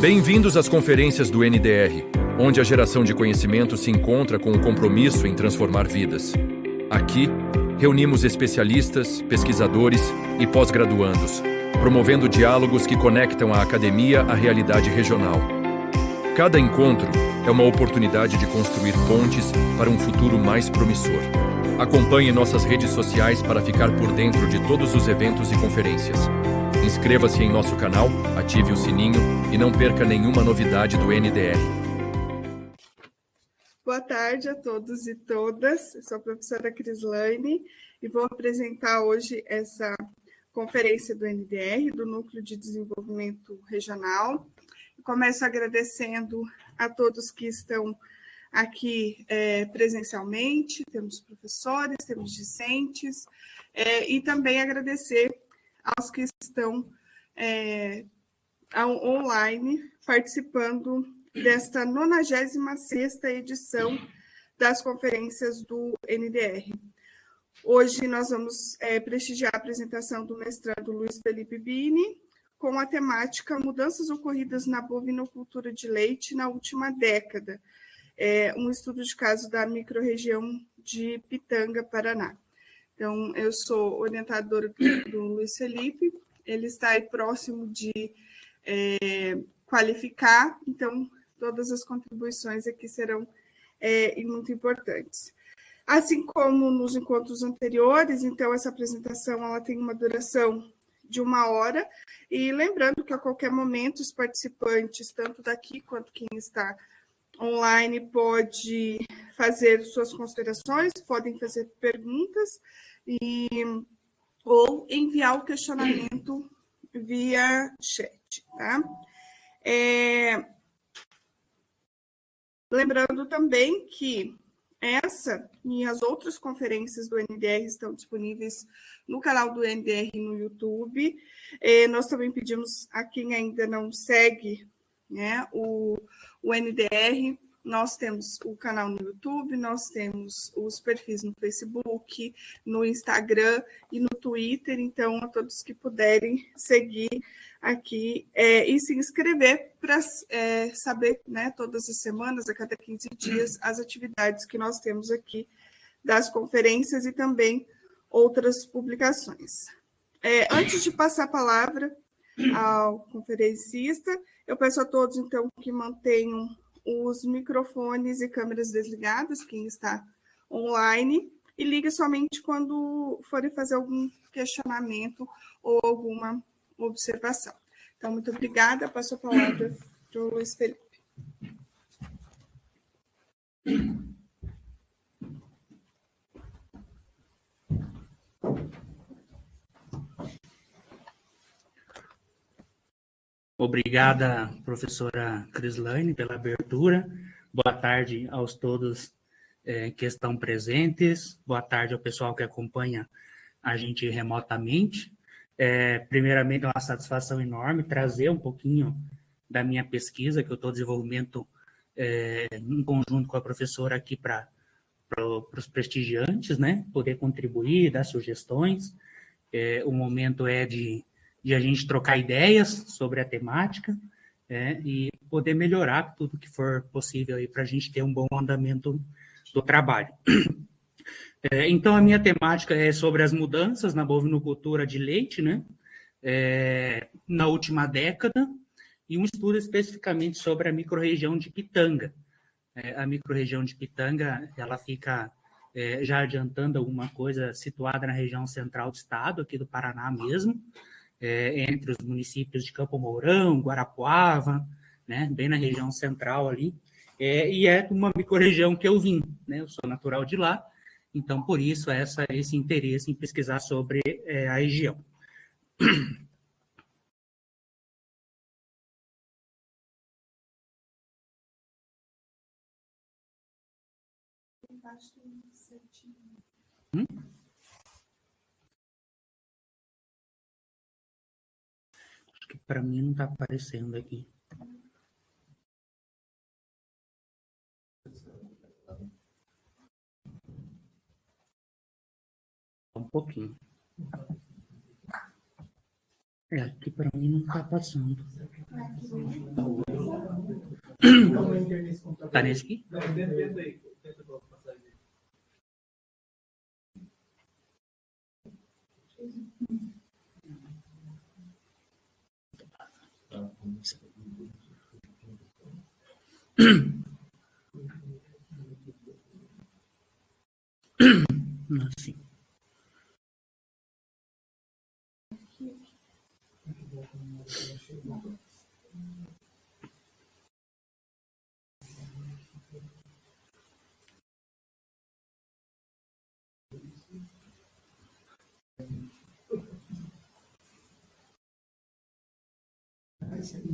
Bem-vindos às conferências do NDR, onde a geração de conhecimento se encontra com o compromisso em transformar vidas. Aqui, reunimos especialistas, pesquisadores e pós-graduandos, promovendo diálogos que conectam a academia à realidade regional. Cada encontro é uma oportunidade de construir pontes para um futuro mais promissor. Acompanhe nossas redes sociais para ficar por dentro de todos os eventos e conferências. Inscreva-se em nosso canal, ative o sininho e não perca nenhuma novidade do NDR. Boa tarde a todos e todas. Eu sou a professora Crislaine e vou apresentar hoje essa conferência do NDR, do Núcleo de Desenvolvimento Regional. Começo agradecendo a todos que estão aqui presencialmente, temos professores, temos discentes, e também agradecer aos que estão online participando desta 96ª edição das conferências do NDR. Hoje nós vamos prestigiar a apresentação do mestrando Luiz Felipe Bini, com a temática Mudanças ocorridas na bovinocultura de leite na última década, um estudo de caso da microrregião de Pitanga, Paraná. Então, eu sou orientadora do Luiz Felipe, ele está aí próximo de qualificar, então todas as contribuições aqui serão muito importantes. Assim como nos encontros anteriores, então essa apresentação ela tem uma duração de 1 hora, e lembrando que a qualquer momento os participantes, tanto daqui quanto quem está online, pode fazer suas considerações, podem fazer perguntas ou enviar o questionamento via chat, tá? Lembrando também que essa e as outras conferências do NDR estão disponíveis no canal do NDR no YouTube. Nós também pedimos a quem ainda não segue, né, o NDR, nós temos o canal no YouTube, nós temos os perfis no Facebook, no Instagram e no Twitter, então a todos que puderem seguir aqui e se inscrever para saber, né, todas as semanas, a cada 15 dias, as atividades que nós temos aqui das conferências e também outras publicações. Antes de passar a palavra ao conferencista, eu peço a todos, então, que mantenham os microfones e câmeras desligadas, quem está online, e ligue somente quando forem fazer algum questionamento ou alguma observação. Então, muito obrigada. Passo a palavra para o Luiz Felipe. Obrigada, professora Crislaine, pela abertura. Boa tarde aos todos que estão presentes. Boa tarde ao pessoal que acompanha a gente remotamente. Primeiramente, é uma satisfação enorme trazer um pouquinho da minha pesquisa, que eu estou desenvolvendo em conjunto com a professora aqui para os prestigiantes, né? Poder contribuir, dar sugestões. O momento é de a gente trocar ideias sobre a temática e poder melhorar tudo que for possível para a gente ter um bom andamento do trabalho. Então, a minha temática é sobre as mudanças na bovinocultura de leite, né, na última década, e um estudo especificamente sobre a microrregião de Pitanga. A microrregião de Pitanga, ela fica, já adiantando alguma coisa, situada na região central do estado, aqui do Paraná mesmo, entre os municípios de Campo Mourão, Guarapuava, né, bem na região central ali, e é uma microrregião que eu vim, né, eu sou natural de lá, então por isso esse interesse em pesquisar sobre a região. Para mim não está aparecendo aqui. Um pouquinho. Aqui para mim não está passando. Tá nesse aqui? Assim.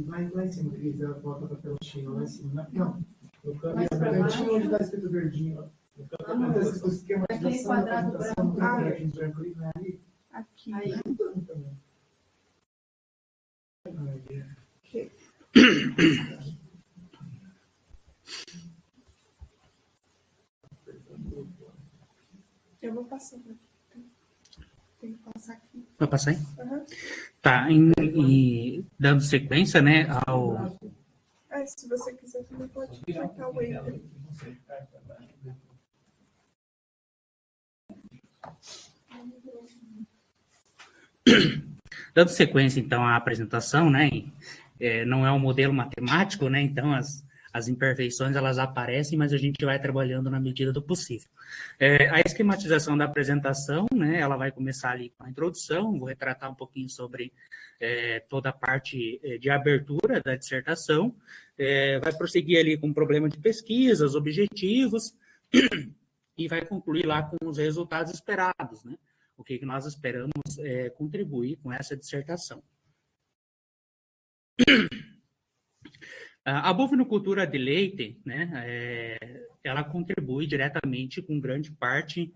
Vai lá em cima, Cris, ela volta para tela cheia lá em cima. Não, verdinho onde está escrito verdinho. O esquematização da apresentação, não tem buraquinho branco ali, não é ali? Aqui. Aí. Eu vou passar aqui. Tem que passar aqui. Vai passar aí? Uhum. Tá, dando sequência, né, ao... Se você quiser, também pode clicar o Enter. Dando sequência, então, à apresentação, né, não é um modelo matemático, né, então as imperfeições, elas aparecem, mas a gente vai trabalhando na medida do possível. A esquematização da apresentação, né, ela vai começar ali com a introdução, vou retratar um pouquinho sobre toda a parte de abertura da dissertação, vai prosseguir ali com o problema de pesquisa, os objetivos, e vai concluir lá com os resultados esperados, né, o que nós esperamos contribuir com essa dissertação. A bovinocultura de leite, né, ela contribui diretamente com grande parte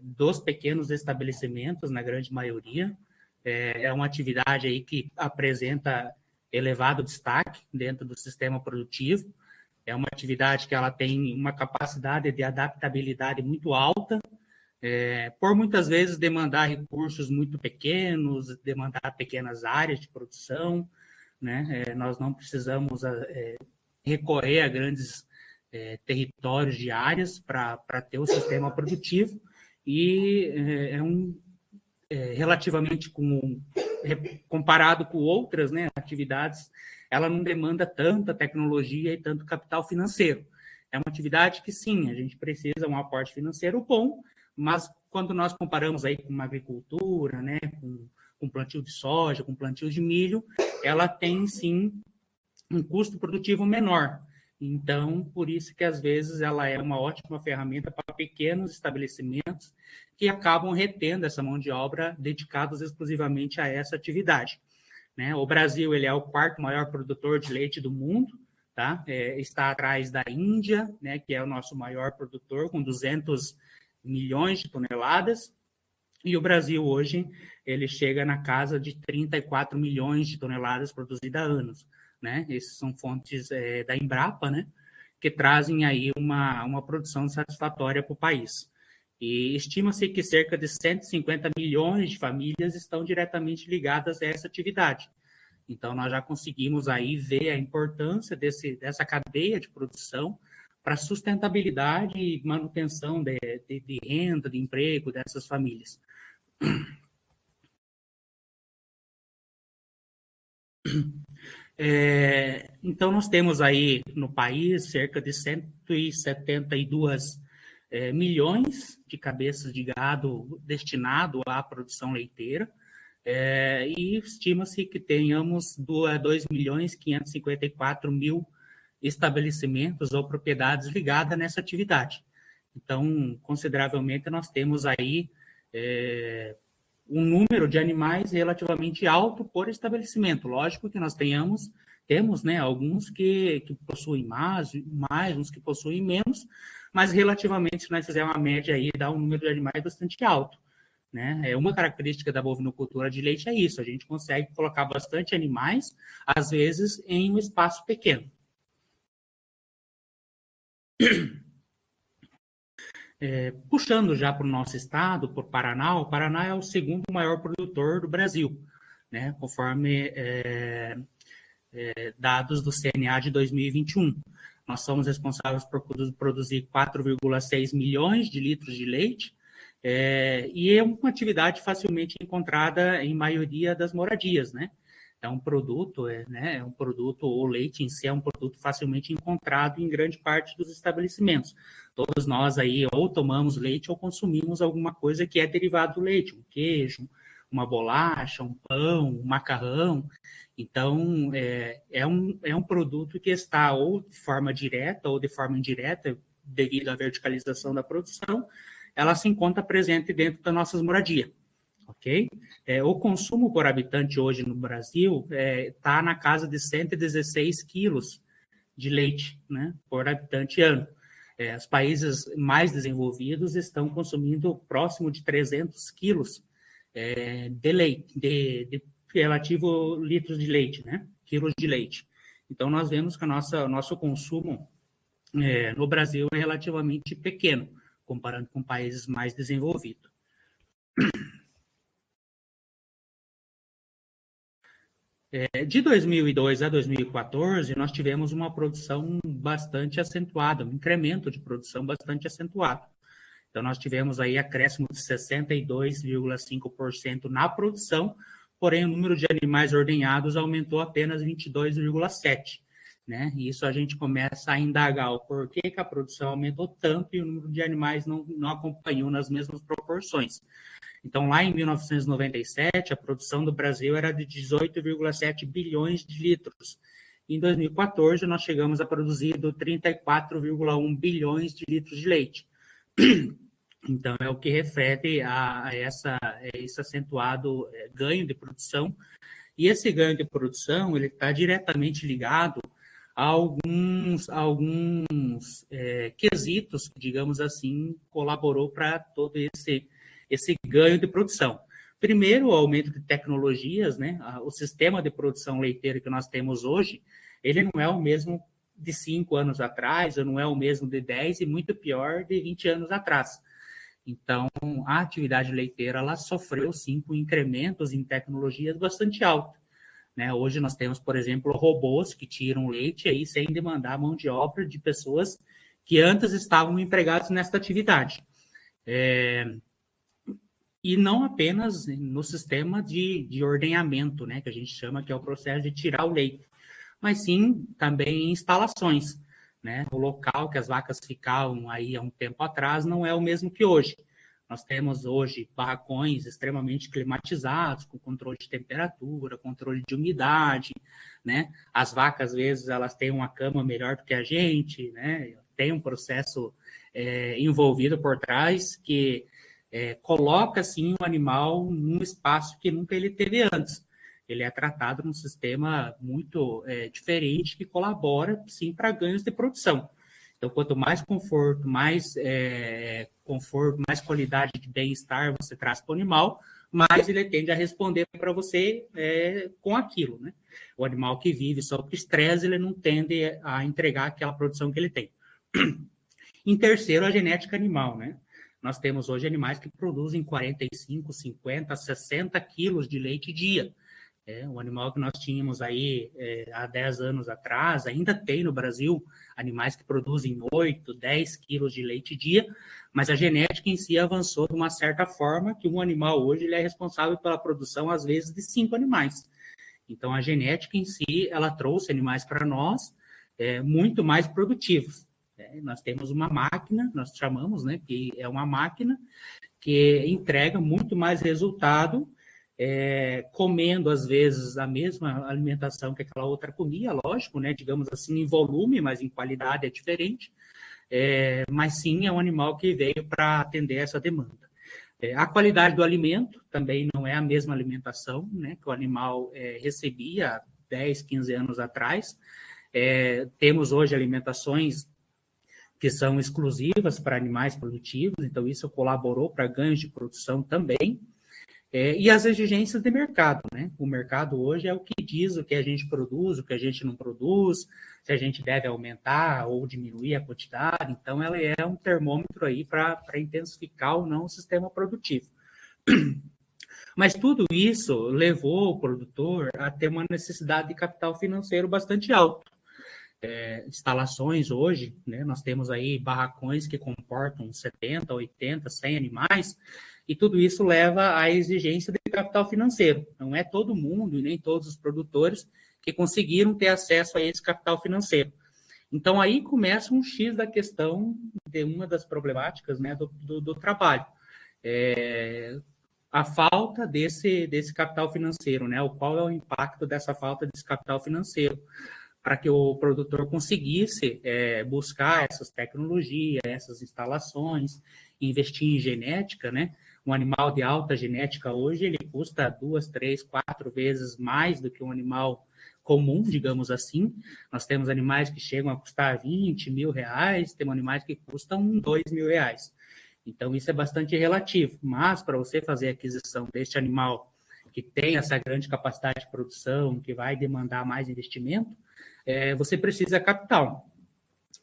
dos pequenos estabelecimentos, na grande maioria. É uma atividade aí que apresenta elevado destaque dentro do sistema produtivo. É uma atividade que ela tem uma capacidade de adaptabilidade muito alta, por muitas vezes demandar recursos muito pequenos, demandar pequenas áreas de produção, né? Nós não precisamos recorrer a grandes territórios de áreas para ter o sistema produtivo e relativamente comparado com outras, né, atividades, ela não demanda tanta tecnologia e tanto capital financeiro. É uma atividade que, sim, a gente precisa de um aporte financeiro bom, mas quando nós comparamos aí com uma agricultura, né, com plantio de soja, com plantio de milho, ela tem, sim, um custo produtivo menor. Então, por isso que, às vezes, ela é uma ótima ferramenta para pequenos estabelecimentos que acabam retendo essa mão de obra dedicados exclusivamente a essa atividade, né? O Brasil, ele é o quarto maior produtor de leite do mundo, tá? Está atrás da Índia, né, que é o nosso maior produtor, com 200 milhões de toneladas, e o Brasil hoje, ele chega na casa de 34 milhões de toneladas produzidas há anos, né? Essas são fontes da Embrapa, né, que trazem aí uma produção satisfatória para o país. E estima-se que cerca de 150 milhões de famílias estão diretamente ligadas a essa atividade. Então, nós já conseguimos aí ver a importância dessa cadeia de produção para a sustentabilidade e manutenção de renda, de emprego dessas famílias. Então, nós temos aí no país cerca de 172 milhões de cabeças de gado destinado à produção leiteira, e estima-se que tenhamos 2.554.000 estabelecimentos ou propriedades ligadas nessa atividade. Então, consideravelmente, nós temos aí um número de animais relativamente alto por estabelecimento. Lógico que nós temos, né, alguns que possuem mais, uns que possuem menos, mas relativamente, se nós fizermos uma média aí, dá um número de animais bastante alto, né? Uma característica da bovinocultura de leite é isso, a gente consegue colocar bastante animais, às vezes, em um espaço pequeno. Puxando já para o nosso estado, para o Paraná, é o segundo maior produtor do Brasil, né? Conforme dados do CNA de 2021. Nós somos responsáveis por produzir 4,6 milhões de litros de leite, e é uma atividade facilmente encontrada em maioria das moradias, né? É um produto, o leite em si é um produto facilmente encontrado em grande parte dos estabelecimentos. Todos nós aí ou tomamos leite ou consumimos alguma coisa que é derivado do leite, um queijo, uma bolacha, um pão, um macarrão. Então, é um produto que está ou de forma direta ou de forma indireta, devido à verticalização da produção, ela se encontra presente dentro das nossas moradias. Ok? O consumo por habitante hoje no Brasil está na casa de 116 quilos de leite, né, por habitante ano. Os países mais desenvolvidos estão consumindo próximo de 300 quilos de leite, de relativo litros de leite, né, quilos de leite. Então, nós vemos que o nosso consumo no Brasil é relativamente pequeno, comparando com países mais desenvolvidos. De 2002 a 2014, nós tivemos uma produção bastante acentuada, um incremento de produção bastante acentuado. Então, nós tivemos aí acréscimo de 62,5% na produção, porém o número de animais ordenhados aumentou apenas 22,7%. Né? E isso a gente começa a indagar o porquê que a produção aumentou tanto e o número de animais não acompanhou nas mesmas proporções. Então, lá em 1997, a produção do Brasil era de 18,7 bilhões de litros. Em 2014, nós chegamos a produzir 34,1 bilhões de litros de leite. Então, é o que refere a esse acentuado ganho de produção. E esse ganho de produção ele está diretamente ligado a alguns quesitos, digamos assim, colaborou para todo esse ganho de produção. Primeiro, o aumento de tecnologias, né? O sistema de produção leiteira que nós temos hoje, ele não é o mesmo de 5 anos atrás, ou não é o mesmo de 10, e muito pior de 20 anos atrás. Então, a atividade leiteira, ela sofreu, sim, com incrementos em tecnologias bastante altos. Né? Hoje nós temos, por exemplo, robôs que tiram leite aí sem demandar mão de obra de pessoas que antes estavam empregadas nesta atividade. E não apenas no sistema de ordenhamento, né, que a gente chama, que é o processo de tirar o leite, mas sim também em instalações. Né? O local que as vacas ficavam aí há um tempo atrás não é o mesmo que hoje. Nós temos hoje barracões extremamente climatizados, com controle de temperatura, controle de umidade, né? As vacas, às vezes, elas têm uma cama melhor do que a gente, né? Tem um processo envolvido por trás que coloca, assim, o animal num espaço que nunca ele teve antes. Ele é tratado num sistema muito diferente que colabora, sim, para ganhos de produção. Então, quanto mais conforto, mais qualidade de bem-estar você traz para o animal, mais ele tende a responder para você com aquilo, né? O animal que vive sob estresse, ele não tende a entregar aquela produção que ele tem. Em terceiro, a genética animal, né? Nós temos hoje animais que produzem 45, 50, 60 quilos de leite dia. O animal que nós tínhamos aí há 10 anos atrás, ainda tem no Brasil animais que produzem 8, 10 quilos de leite dia, mas a genética em si avançou de uma certa forma que um animal hoje ele é responsável pela produção, às vezes, de 5 animais. Então, a genética em si, ela trouxe animais para nós muito mais produtivos. Nós temos uma máquina, nós chamamos, né, que é uma máquina que entrega muito mais resultado comendo, às vezes, a mesma alimentação que aquela outra comia, lógico, né? Digamos assim, em volume, mas em qualidade é diferente. Mas sim, é um animal que veio para atender essa demanda. A qualidade do alimento também não é a mesma alimentação, né, que o animal recebia há 10, 15 anos atrás. Temos hoje alimentações que são exclusivas para animais produtivos, então isso colaborou para ganhos de produção também. E as exigências de mercado, né? O mercado hoje é o que diz o que a gente produz, o que a gente não produz, se a gente deve aumentar ou diminuir a quantidade. Então, ela é um termômetro aí para intensificar ou não o sistema produtivo. Mas tudo isso levou o produtor a ter uma necessidade de capital financeiro bastante alto. Instalações hoje, né, nós temos aí barracões que comportam 70, 80, 100 animais, e tudo isso leva à exigência de capital financeiro. Não é todo mundo e nem todos os produtores que conseguiram ter acesso a esse capital financeiro. Então, aí começa um X da questão de uma das problemáticas, né, do trabalho. A falta desse capital financeiro, né? Qual é o impacto dessa falta desse capital financeiro para que o produtor conseguisse buscar essas tecnologias, essas instalações, investir em genética, né? Um animal de alta genética hoje, ele custa 2, 3, 4 vezes mais do que um animal comum, digamos assim. Nós temos animais que chegam a custar 20 mil reais, temos animais que custam 2 mil reais. Então, isso é bastante relativo, mas para você fazer a aquisição deste animal que tem essa grande capacidade de produção, que vai demandar mais investimento, você precisa de capital.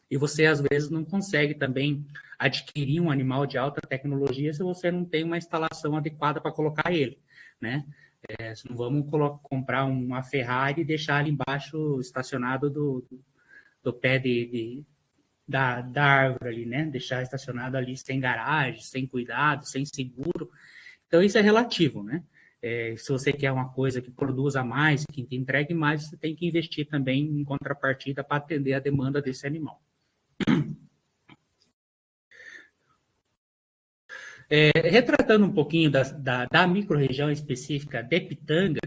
E você, às vezes, não consegue também adquirir um animal de alta tecnologia se você não tem uma instalação adequada para colocar ele, né? Não vamos comprar uma Ferrari e deixar ali embaixo estacionado do pé da árvore ali, né? Deixar estacionado ali sem garagem, sem cuidado, sem seguro. Então, isso é relativo, né? Se você quer uma coisa que produza mais, que entregue mais, você tem que investir também em contrapartida para atender a demanda desse animal. Retratando um pouquinho da microrregião específica de Pitanga,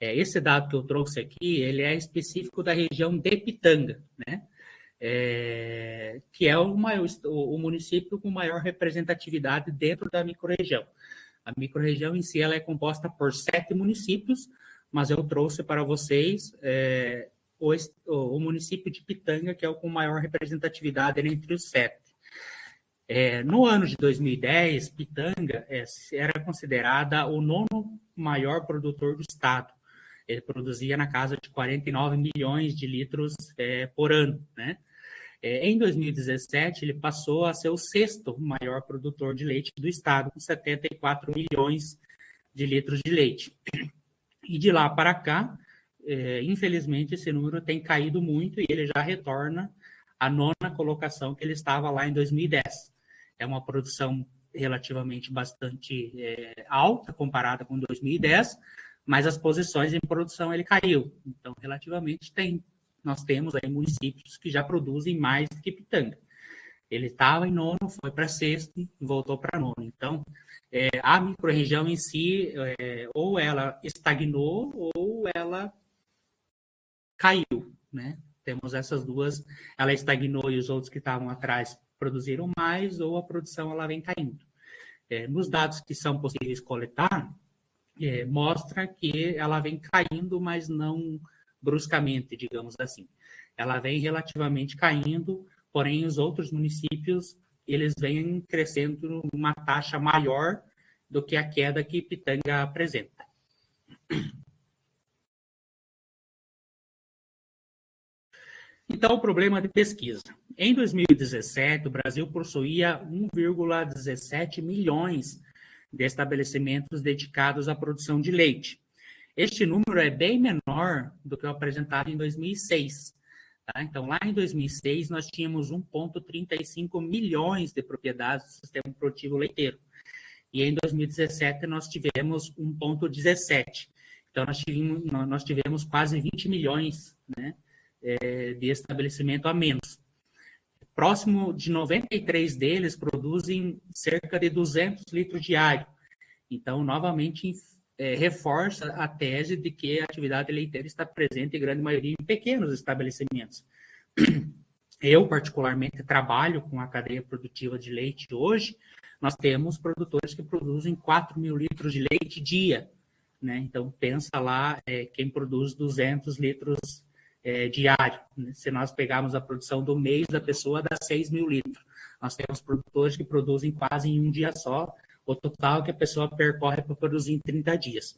esse dado que eu trouxe aqui, ele é específico da região de Pitanga, né? Que é o município com maior representatividade dentro da microrregião. A microrregião em si ela é composta por 7 municípios, mas eu trouxe para vocês o município de Pitanga, que é o com maior representatividade entre os 7. No ano de 2010, Pitanga era considerada o 9º maior produtor do estado. Ele produzia na casa de 49 milhões de litros por ano, né? Em 2017, ele passou a ser o 6º maior produtor de leite do estado, com 74 milhões de litros de leite. E de lá para cá, infelizmente, esse número tem caído muito e ele já retorna à 9ª colocação que ele estava lá em 2010. É uma produção relativamente bastante alta comparada com 2010, mas as posições em produção ele caiu. Então, relativamente, nós temos aí municípios que já produzem mais do que Pitanga. Ele estava em 9º, foi para 6º e voltou para 9º. Então, a microrregião em si, ou ela estagnou ou ela caiu, né? Temos essas duas, ela estagnou e os outros que estavam atrás produziram mais, ou a produção ela vem caindo. Nos dados que são possíveis coletar, mostra que ela vem caindo, mas não bruscamente, digamos assim. Ela vem relativamente caindo, porém os outros municípios, eles vêm crescendo numa taxa maior do que a queda que Pitanga apresenta. Então, o problema de pesquisa. Em 2017, o Brasil possuía 1,17 milhões de estabelecimentos dedicados à produção de leite. Este número é bem menor do que o apresentado em 2006. Tá? Então, lá em 2006, nós tínhamos 1,35 milhões de propriedades do sistema produtivo leiteiro. E em 2017, nós tivemos 1,17. Então, nós tivemos quase 20 milhões, né, de estabelecimento a menos. Próximo de 93 deles produzem cerca de 200 litros diário. Então, novamente, reforça a tese de que a atividade leiteira está presente em grande maioria em pequenos estabelecimentos. Eu, particularmente, trabalho com a cadeia produtiva de leite hoje. Nós temos produtores que produzem 4 mil litros de leite dia, né? Então, pensa lá quem produz 200 litros diário. Se nós pegarmos a produção do mês da pessoa, dá 6 mil litros. Nós temos produtores que produzem quase em um dia só, o total que a pessoa percorre para produzir em 30 dias.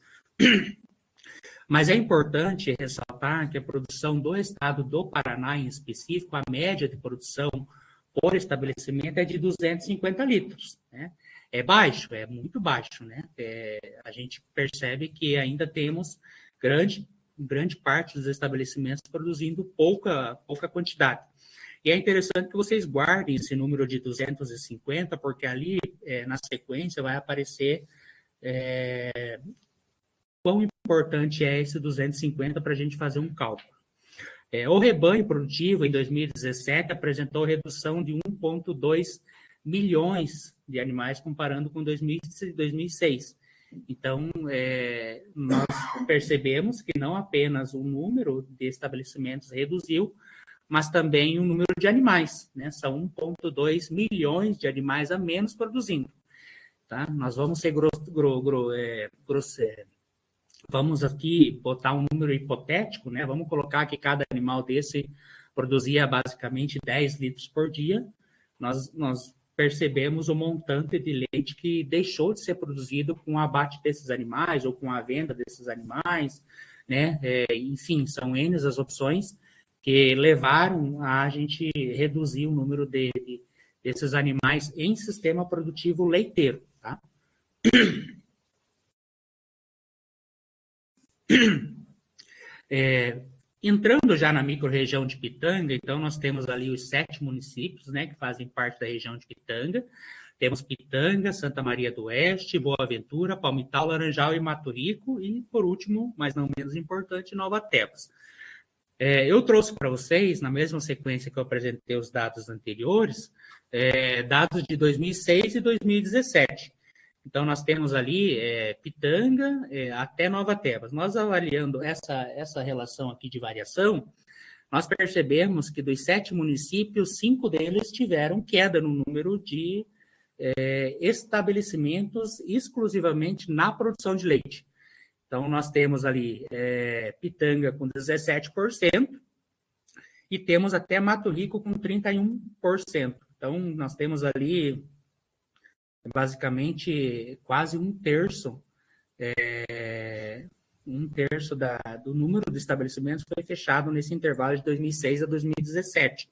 Mas é importante ressaltar que a produção do estado do Paraná, em específico, a média de produção por estabelecimento é de 250 litros, né? É baixo, é muito baixo, né? A gente percebe que ainda temos grande parte dos estabelecimentos produzindo pouca quantidade. E é interessante que vocês guardem esse número de 250, porque ali, na sequência, vai aparecer quão importante é esse 250 para a gente fazer um cálculo. O rebanho produtivo, em 2017, apresentou redução de 1,2 milhões de animais, comparando com 2006. Então, nós percebemos que não apenas o número de estabelecimentos reduziu, mas também o número de animais, né? São 1,2 milhões de animais a menos produzindo. Tá? Nós vamos ser vamos aqui botar um número hipotético, né? Vamos colocar que cada animal desse produzia basicamente 10 litros por dia. Nós percebemos o montante de leite que deixou de ser produzido com o abate desses animais ou com a venda desses animais, né? Enfim, são N as opções que levaram a gente reduzir o número desses animais em sistema produtivo leiteiro, tá? Entrando já na microrregião de Pitanga, então nós temos ali os 7 municípios, né, que fazem parte da região de Pitanga. Temos Pitanga, Santa Maria do Oeste, Boa Ventura, Palmital, Laranjal e Mato Rico. E, por último, mas não menos importante, Nova Tebas. Eu trouxe para vocês, na mesma sequência que eu apresentei os dados anteriores, dados de 2006 e 2017. Então, nós temos ali Pitanga até Nova Tebas. Nós avaliando essa relação aqui de variação, nós percebemos que dos 7 municípios, 5 deles tiveram queda no número de estabelecimentos exclusivamente na produção de leite. Então, nós temos ali Pitanga com 17% e temos até Mato Rico com 31%. Então, nós temos ali basicamente quase um terço do número de estabelecimentos foi fechado nesse intervalo de 2006 a 2017.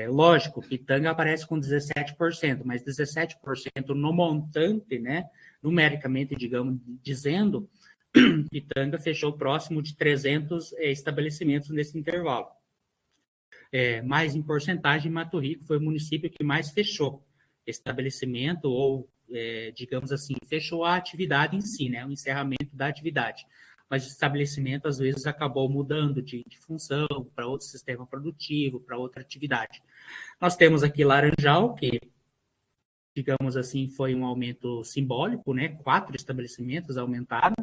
Lógico, Pitanga aparece com 17%, mas 17% no montante, né, numericamente, dizendo, Pitanga fechou próximo de 300 estabelecimentos nesse intervalo. Mas em porcentagem, Mato Rico foi o município que mais fechou estabelecimento ou, digamos assim, fechou a atividade em si, né, o encerramento da atividade. Mas o estabelecimento, às vezes, acabou mudando de função para outro sistema produtivo, para outra atividade. Nós temos aqui Laranjal, que, digamos assim, foi um aumento simbólico, né? 4 estabelecimentos aumentaram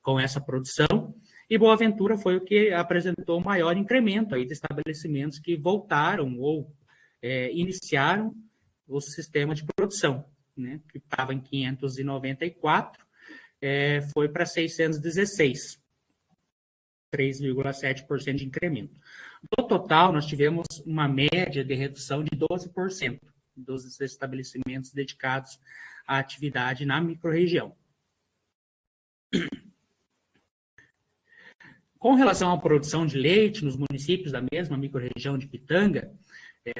com essa produção, e Boa Ventura foi o que apresentou o maior incremento aí de estabelecimentos que voltaram ou iniciaram o sistema de produção, né? Que estava em 594, foi para 616, 3,7% de incremento. No total, nós tivemos uma média de redução de 12% dos estabelecimentos dedicados à atividade na microrregião. Com relação à produção de leite nos municípios da mesma microrregião de Pitanga,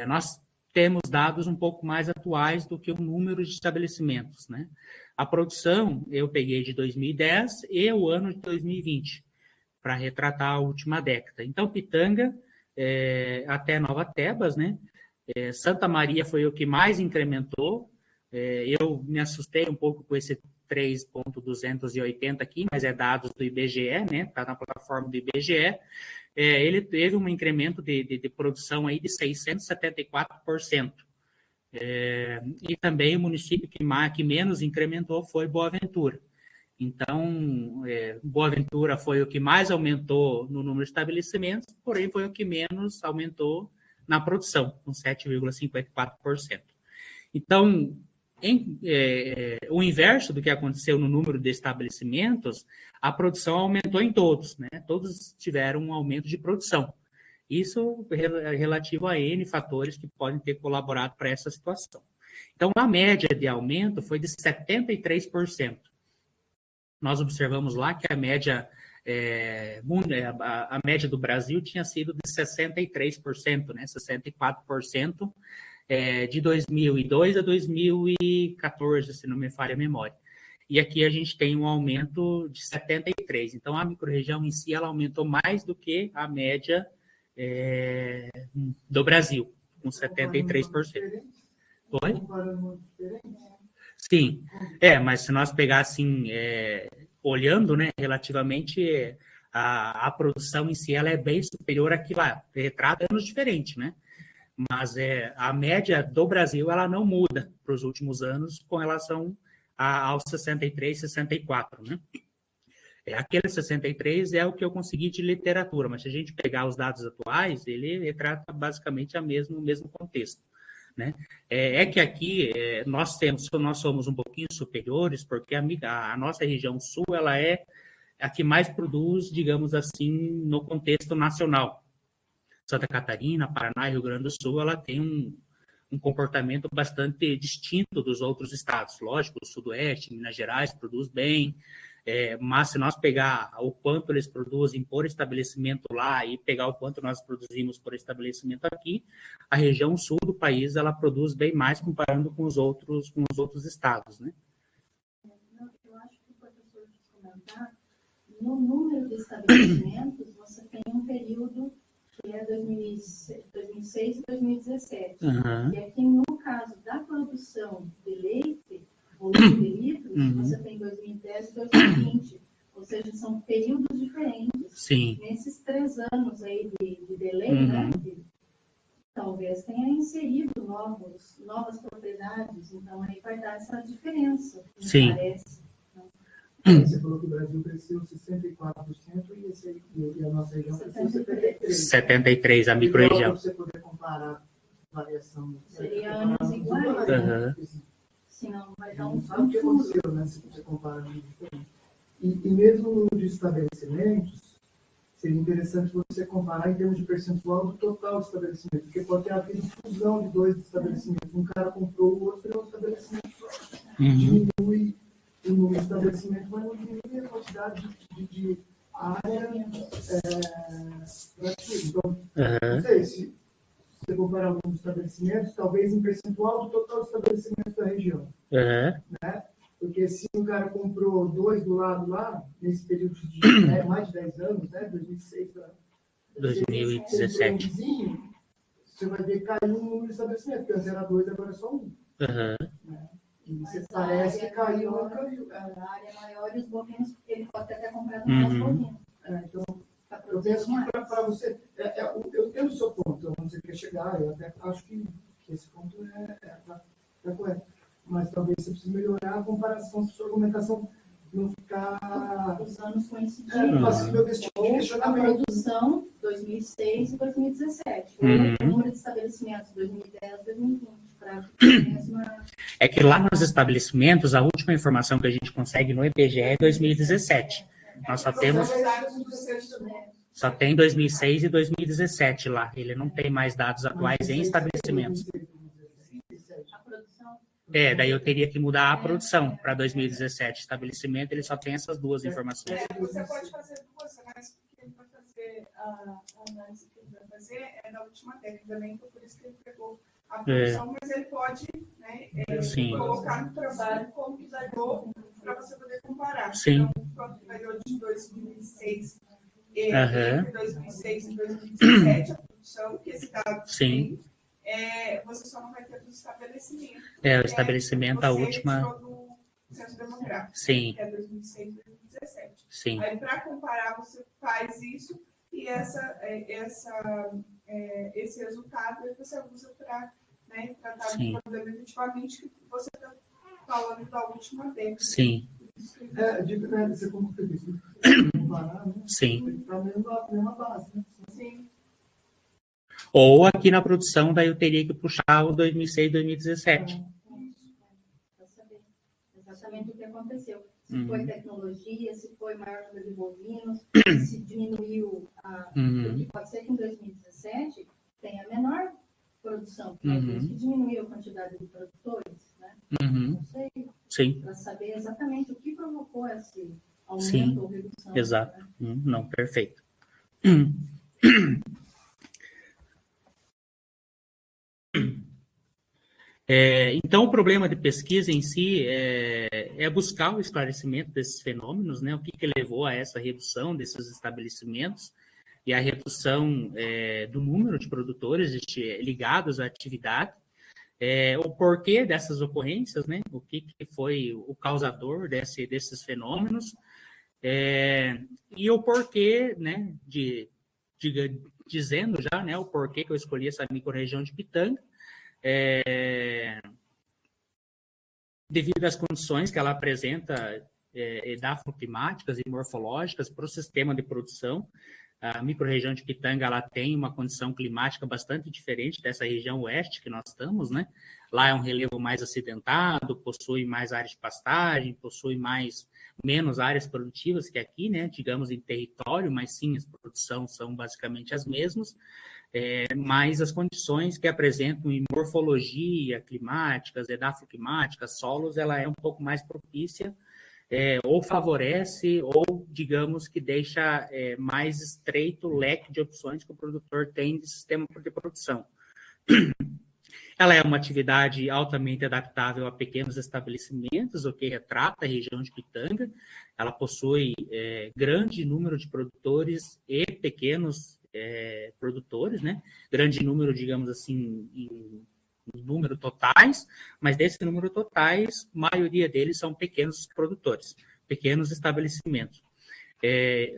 nós temos dados um pouco mais atuais do que o número de estabelecimentos, né? A produção eu peguei de 2010 e o ano de 2020, para retratar a última década. Então, Pitanga até Nova Tebas, né? Santa Maria foi o que mais incrementou. Eu me assustei um pouco com esse 3.280 aqui, mas dados do IBGE, né? Está na plataforma do IBGE. Ele teve um incremento de produção aí de 674%. E também o município que menos incrementou foi Boa Ventura. Então, Boa Ventura foi o que mais aumentou no número de estabelecimentos, porém foi o que menos aumentou na produção, com 7,54%. Então, o inverso do que aconteceu no número de estabelecimentos, a produção aumentou em todos, né? Todos tiveram um aumento de produção. Isso é relativo a N fatores que podem ter colaborado para essa situação. Então, a média de aumento foi de 73%. Nós observamos lá que a média do Brasil tinha sido de 63%, né? 64% de 2002 a 2014, se não me falha a memória. E aqui a gente tem um aumento de 73%. Então, a microrregião em si, ela aumentou mais do que a média do Brasil, com 73%. Oi? Sim, mas se nós pegar assim, olhando, né, relativamente, a produção em si, ela é bem superior àquilo lá, retrata anos diferentes, né? Mas a média do Brasil, ela não muda para os últimos anos com relação aos 63, 64, né? Aquele 63 é o que eu consegui de literatura, mas se a gente pegar os dados atuais, ele retrata basicamente o mesmo contexto, né? Que aqui nós somos um pouquinho superiores, porque a nossa região sul, ela é a que mais produz, digamos assim, no contexto nacional. Santa Catarina, Paraná e Rio Grande do Sul, ela tem um comportamento bastante distinto dos outros estados. Lógico, o Sudoeste, Minas Gerais, produz bem, mas se nós pegar o quanto eles produzem por estabelecimento lá e pegar o quanto nós produzimos por estabelecimento aqui, a região sul do país, ela produz bem mais comparando com os outros estados, né? Eu acho que o professor quis comentar, no número de estabelecimentos, você tem um período que é 2006 e 2017. E aqui, no caso da produção de leite, volume de litros, você tem 2010 e 2020. Ou seja, são períodos diferentes. Sim. Nesses 3 anos aí de delay, né, talvez tenha inserido novas propriedades. Então, aí vai dar essa diferença, me Sim. parece. Você falou que o Brasil cresceu 64% e a nossa região cresceu 73%. 73%, a microrregião. Para você poder comparar a variação. Seria anos iguais. Senão vai dar Sabe o que aconteceu, né? Se você comparar anos diferentes. E mesmo de estabelecimentos, seria interessante você comparar em termos de percentual do total de estabelecimento, porque pode ter havido fusão de 2 estabelecimentos. Um cara comprou, o outro criou um estabelecimento. Diminui o número de estabelecimento, mas não diminui a quantidade de área para aquilo. Então, não sei, se você comparar o número de estabelecimentos, talvez em percentual do total de estabelecimentos da região. Né? Porque se um cara comprou 2 do lado lá, nesse período de mais de 10 anos, né, 2006 a 2017, você vai ver cair um número de estabelecimentos, porque antes era 2, agora é só 1. Né? E você parece que caiu, não caiu. A área maior e os bovinos, ele pode até comprar mais bovinos. Então, eu penso que para você, eu entendo o seu ponto, onde você quer chegar, eu até acho que esse ponto é correto. Mas talvez você precise melhorar a comparação, sua argumentação não ficar... Os anos coincidindo. Passível desse tipo de A questionamento. produção, 2006 e 2017. O número de estabelecimentos, 2010 e 2020. É que lá nos estabelecimentos, a última informação que a gente consegue no IBGE é 2017. Nós só tem 2006 e 2017 lá. Ele não tem mais dados atuais em estabelecimentos. Daí eu teria que mudar a produção para 2017. Estabelecimento, ele só tem essas 2 informações. Você pode fazer 2, mas o que ele vai fazer, a análise que ele vai fazer é da última década, né? Então, por isso que ele pegou a produção, mas ele pode, né, colocar no trabalho como que variou para você poder comparar. Sim. Então, quando variou de 2006 entre 2006 e 2017, a produção que esse dado tem, você só não vai ter do estabelecimento. O estabelecimento, a última... do censo demográfico, Sim. que é 2006 e 2017. Sim. Aí, para comparar, você faz isso e esse resultado você usa para, né, tratar do problema efetivamente que você está falando da última década. Sim. Você comparar, né? Sim. Está na mesma base, né? Sim. Ou aqui na produção, daí eu teria que puxar o 2006 e 2017. Para saber exatamente o que aconteceu. Se foi tecnologia, se foi maior número de bovinos, se diminuiu porque pode ser que em 2017 tenha menor produção, talvez que diminuiu a quantidade de produtores, né? Não sei. Sim. Para saber exatamente o que provocou esse aumento ou redução. Exato. Né? Não, perfeito. Então, o problema de pesquisa em si é buscar o esclarecimento desses fenômenos, né? O que levou a essa redução desses estabelecimentos e a redução do número de produtores ligados à atividade, o porquê dessas ocorrências, né? O que foi o causador desses fenômenos, e o porquê, né? Dizendo já, né? O porquê que eu escolhi essa microrregião de Pitanga, devido às condições que ela apresenta edafoclimáticas e morfológicas para o sistema de produção. A microrregião de Pitanga ela tem uma condição climática bastante diferente dessa região oeste que nós estamos, né? Lá é um relevo mais acidentado, possui mais áreas de pastagem, possui menos áreas produtivas que aqui, né? Digamos em território, mas sim, as produções são basicamente as mesmas. Mas as condições que apresentam em morfologia, climáticas, edafoclimáticas, solos, ela é um pouco mais propícia, ou favorece, ou, digamos, que deixa mais estreito o leque de opções que o produtor tem de sistema de produção. Ela é uma atividade altamente adaptável a pequenos estabelecimentos, o que retrata a região de Pitanga. Ela possui grande número de produtores e pequenos produtores, né? Grande número, digamos assim, em número totais, mas desse número totais, a maioria deles são pequenos produtores, pequenos estabelecimentos.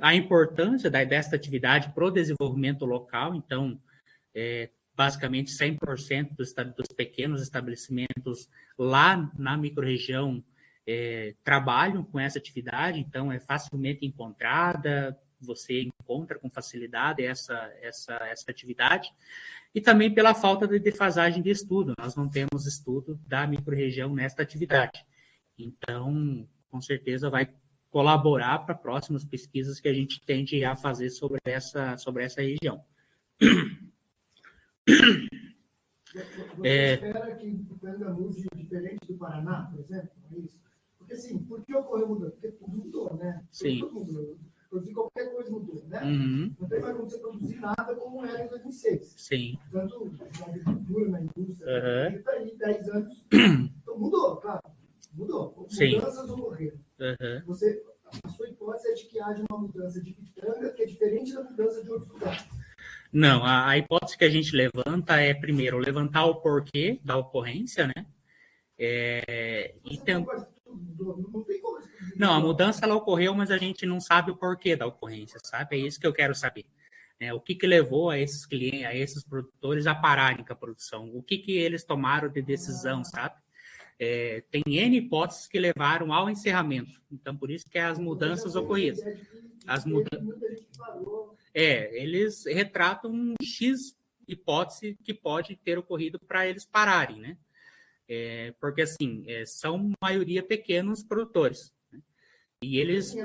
A importância desta atividade para o desenvolvimento local, então, basicamente 100% dos pequenos estabelecimentos lá na microrregião trabalham com essa atividade, então é facilmente encontrada, você encontra com facilidade essa atividade, e também pela falta de defasagem de estudo. Nós não temos estudo da microrregião nesta atividade. Então, com certeza vai colaborar para próximas pesquisas que a gente tende a fazer sobre essa região. Você espera que Pitanga mude diferente do Paraná, por exemplo? É isso? Porque, assim, por que ocorreu mudança? Porque tudo mudou, né? Sim. Tudo mudou. Produzir qualquer coisa mudou, né? Uhum. Não tem mais como você produzir nada como era em 2006. Sim. Tanto na agricultura, na indústria, Uhum. e 10 anos. Então, mudou, claro. Mudou. Sim. Mudanças ocorreram. Uhum. A sua hipótese é de que haja uma mudança de Pitanga que é diferente da mudança de outros lugares. Não, a hipótese que a gente levanta é, primeiro, levantar o porquê da ocorrência, né? Não, a mudança ela ocorreu, mas a gente não sabe o porquê da ocorrência, sabe? É isso que eu quero saber. O que levou a esses clientes, a esses produtores a pararem com a produção? O que eles tomaram de decisão, sabe? Tem N hipóteses que levaram ao encerramento. Então, por isso que as mudanças ocorridas. Eles retratam um X hipótese que pode ter ocorrido para eles pararem, né? Porque, assim, são maioria pequenos produtores. Né? E eles...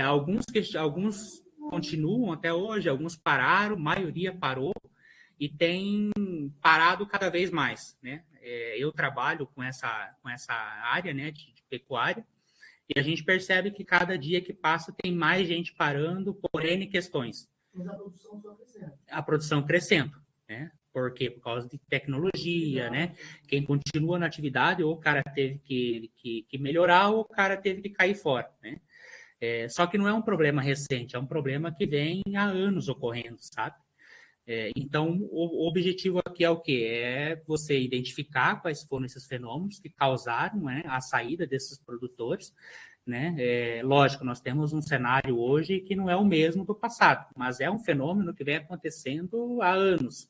alguns continuam até hoje, alguns pararam, a maioria parou e tem parado cada vez mais, né? Eu trabalho com essa área, né, de pecuária, e a gente percebe que cada dia que passa tem mais gente parando por N questões. Mas a produção só crescendo. A produção crescendo, né? Por quê? Por causa de tecnologia, né? Quem continua na atividade, ou o cara teve que melhorar, ou o cara teve que cair fora, né? Só que não é um problema recente, é um problema que vem há anos ocorrendo, sabe? Então, o objetivo aqui é o quê? É você identificar quais foram esses fenômenos que causaram, né, a saída desses produtores, né? Lógico, nós temos um cenário hoje que não é o mesmo do passado, mas é um fenômeno que vem acontecendo há anos.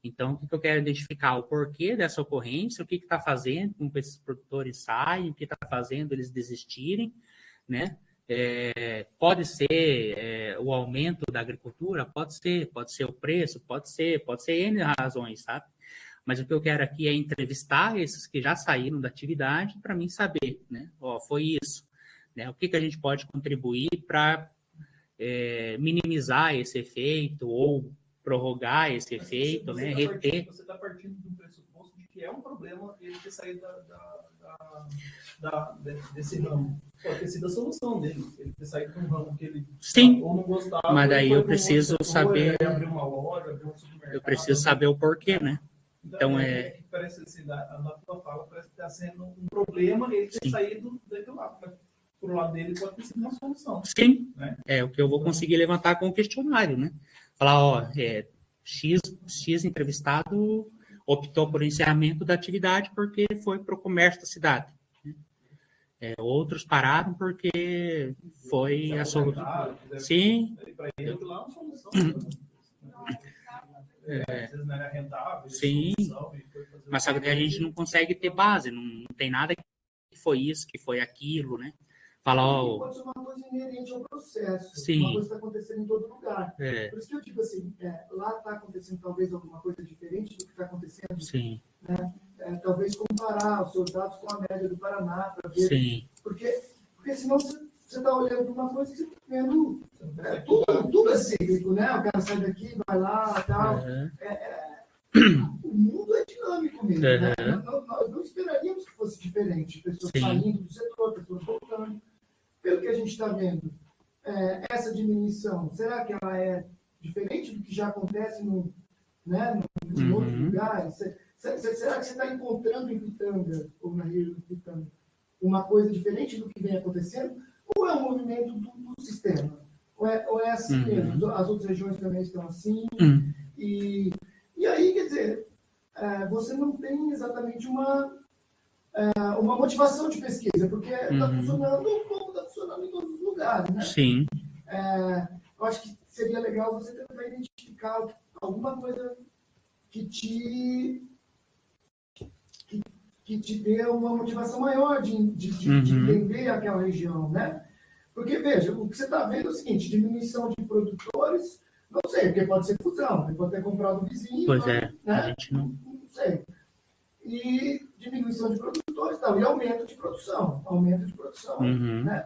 Então, o que eu quero identificar? O porquê dessa ocorrência, o que está fazendo com que esses produtores saiam, o que está fazendo eles desistirem, né? Pode ser o aumento da agricultura, pode ser o preço, pode ser N razões, sabe? Mas o que eu quero aqui é entrevistar esses que já saíram da atividade para mim saber, né? Foi isso, né? O que a gente pode contribuir para minimizar esse efeito ou prorrogar esse efeito, né? Reter. Você está partindo de um pressuposto de que é um problema ele ter saído desse ramo. Pode ter sido a solução dele, ele ter saído de um ramo que ele ou não gostava. Mas daí eu preciso saber. Abrir uma loja, abrir um supermercado. Eu preciso saber o porquê, né? Então, parece assim, na tua fala, parece que está sendo um problema ele ter saído daquele lado. Mas, por lado dele, pode ter sido uma solução. Sim, né? É o que eu vou conseguir levantar com o questionário, né? Falar, ó, X entrevistado optou por encerramento da atividade porque foi para o comércio da cidade. Outros pararam porque foi a solução. Sim. Para ele, lá é uma solução. Às vezes não era rentável. Sim. Mas só que a gente não consegue ter base, não tem nada que foi isso, que foi aquilo, né? Falar, ó. Pode ser uma coisa inerente ao processo. Sim. Uma coisa que está acontecendo em todo lugar. Por isso que eu digo assim, lá está acontecendo talvez alguma coisa diferente do que está acontecendo. Sim. Né? Talvez comparar os seus dados com a média do Paraná para ver. Sim. Porque senão você está olhando para uma coisa que você está vendo. Tudo é cíclico, né? O cara sai daqui, vai lá, tal. O mundo é dinâmico mesmo. Né? Nós não esperaríamos que fosse diferente. Pessoas saindo do setor, pessoas voltando. Pelo que a gente está vendo, essa diminuição, será que ela é diferente do que já acontece em outros lugares? Será que você está encontrando em Pitanga, ou na região de Pitanga, uma coisa diferente do que vem acontecendo? Ou é um movimento do sistema? Ou é assim mesmo? As outras regiões também estão assim? E aí, quer dizer, você não tem exatamente uma motivação de pesquisa, porque está funcionando como está funcionando em todos os lugares, né? Sim. Eu acho que seria legal você tentar identificar alguma coisa que te dê uma motivação maior de entender aquela região, né? Porque, veja, o que você está vendo é o seguinte, diminuição de produtores, não sei, porque pode ser fusão, pode ter comprado o vizinho, pois né? A gente não sei. E diminuição de produtores, tal, e aumento de produção, né?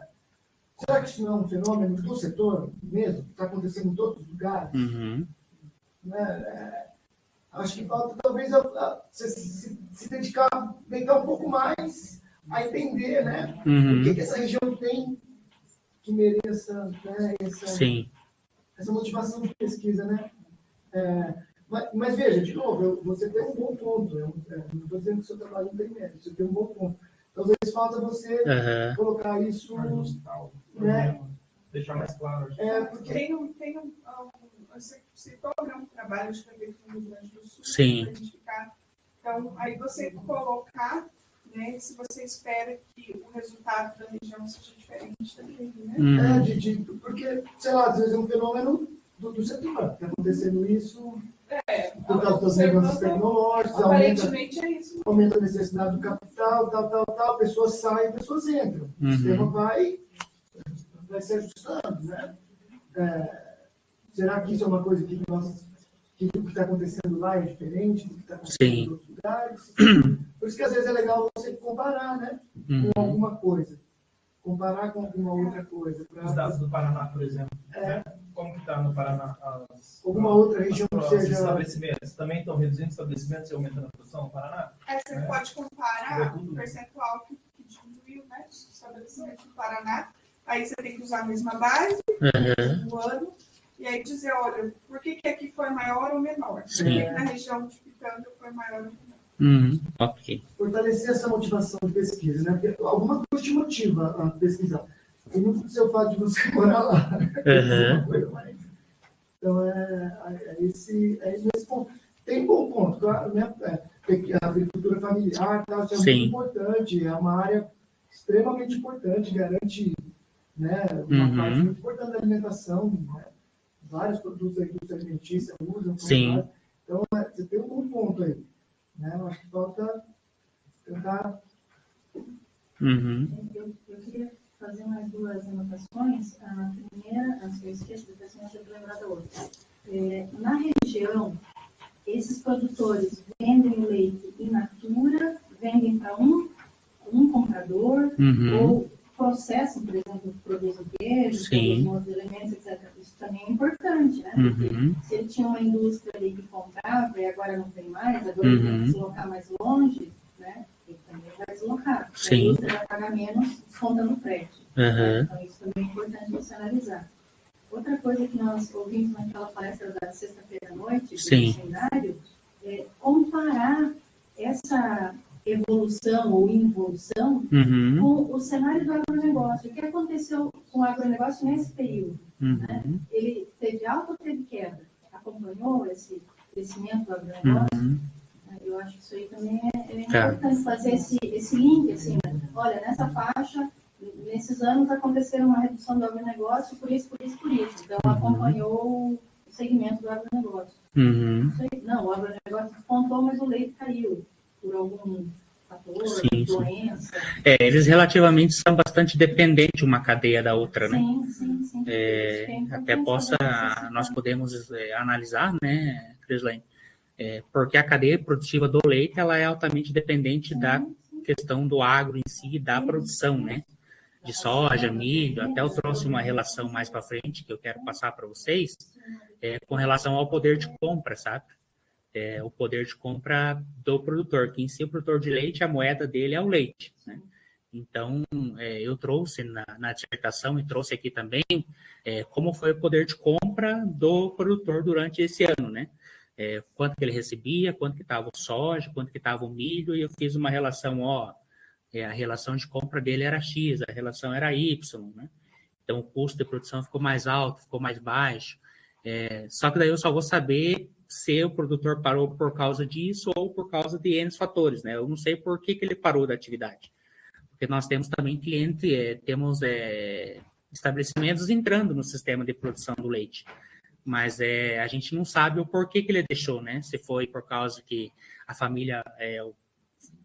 Será que isso não é um fenômeno do setor mesmo, que está acontecendo em todos os lugares? Né? Acho que falta talvez você se dedicar um pouco mais a entender, né? O que essa região tem que mereça, né, essa motivação de pesquisa, né? Mas veja, de novo, você tem um bom ponto. Eu não estou dizendo que o seu trabalho não tem mérito, você tem um bom ponto. Talvez falta você colocar isso, né? Deixar mais claro. Porque tem você citou um trabalho de prefeitura no Rio Grande do Sul. Sim. Então, aí você colocar, né, se você espera que o resultado da região seja diferente também, né? Porque, sei lá, às vezes é um fenômeno do setor. Está acontecendo isso por causa dos negócios tecnológicos. Aparentemente é isso. Aumenta a necessidade do capital, tal, pessoas saem, pessoas entram. O sistema vai se ajustando, né? Será que isso é uma coisa que o que está acontecendo lá é diferente do que está acontecendo em outros lugares? Por isso que às vezes é legal você comparar, né? Com alguma coisa. Comparar com alguma outra coisa. Os dados do Paraná, por exemplo. Como que está no Paraná? Alguma outra região que seja... estabelecimentos também estão reduzindo estabelecimentos e aumentando a produção no Paraná? Você pode comparar o percentual que diminuiu, né? Os estabelecimentos do Paraná. Aí você tem que usar a mesma base do ano. E aí dizer, olha, por que aqui foi maior ou menor? Por que na região de Pitanga foi maior ou menor? Ok. Fortalecer essa motivação de pesquisa, né? Porque alguma coisa te motiva a pesquisar. E muito do seu fato de você morar lá. Então, esse ponto. Tem um bom ponto, claro, né? A agricultura familiar, tá? Isso é muito importante, é uma área extremamente importante, garante, né, uma parte muito importante da alimentação, né? Vários produtos da indústria alimentícia usam. Então, você tem um bom ponto aí. Né? Eu acho que falta tentar... Eu queria fazer mais duas anotações. A primeira, antes que eu esqueça, depois eu não lembrar da outra. Na região, esses produtores vendem leite in natura, vendem para um comprador, ou processam, por exemplo, produzem queijo, produzem outros elementos, etc. Isso também é importante, né? Porque se ele tinha uma indústria ali que comprava e agora não tem mais, agora ele tem que se deslocar mais longe, né? Ele também vai deslocar. A indústria vai pagar menos descontando o frete. Então, isso também é importante você analisar. Outra coisa que nós ouvimos naquela palestra da sexta-feira à noite, do cenário, é comparar essa evolução ou involução com o cenário do agronegócio. O que aconteceu com o agronegócio nesse período? Né? Ele teve alta ou teve queda? Acompanhou esse crescimento do agronegócio? Eu acho que isso aí também é importante fazer esse link, assim, né? Olha, nessa faixa, nesses anos aconteceram uma redução do agronegócio por isso. Então, acompanhou o segmento do agronegócio. Não, o agronegócio despontou, mas o leite caiu por algum fator, doença. Eles relativamente são bastante dependentes uma cadeia da outra, né? Sim. Até nós podemos analisar, né, Crislaine? Porque a cadeia produtiva do leite ela é altamente dependente da questão do agro em si, da produção, né? De soja, milho, até eu trouxe uma relação mais para frente que eu quero passar para vocês, com relação ao poder de compra, sabe? O poder de compra do produtor, que em si o produtor de leite, a moeda dele é o leite, né? Então, eu trouxe na dissertação e trouxe aqui também como foi o poder de compra do produtor durante esse ano, né? Quanto que ele recebia, quanto que estava o soja, quanto que estava o milho, e eu fiz uma relação, a relação de compra dele era X, a relação era Y, né? Então, o custo de produção ficou mais alto, ficou mais baixo. Só que daí eu só vou saber se o produtor parou por causa disso ou por causa de N fatores, né? Eu não sei por que ele parou da atividade. Porque nós temos também temos estabelecimentos entrando no sistema de produção do leite. Mas a gente não sabe o porquê que ele deixou, né? Se foi por causa que a família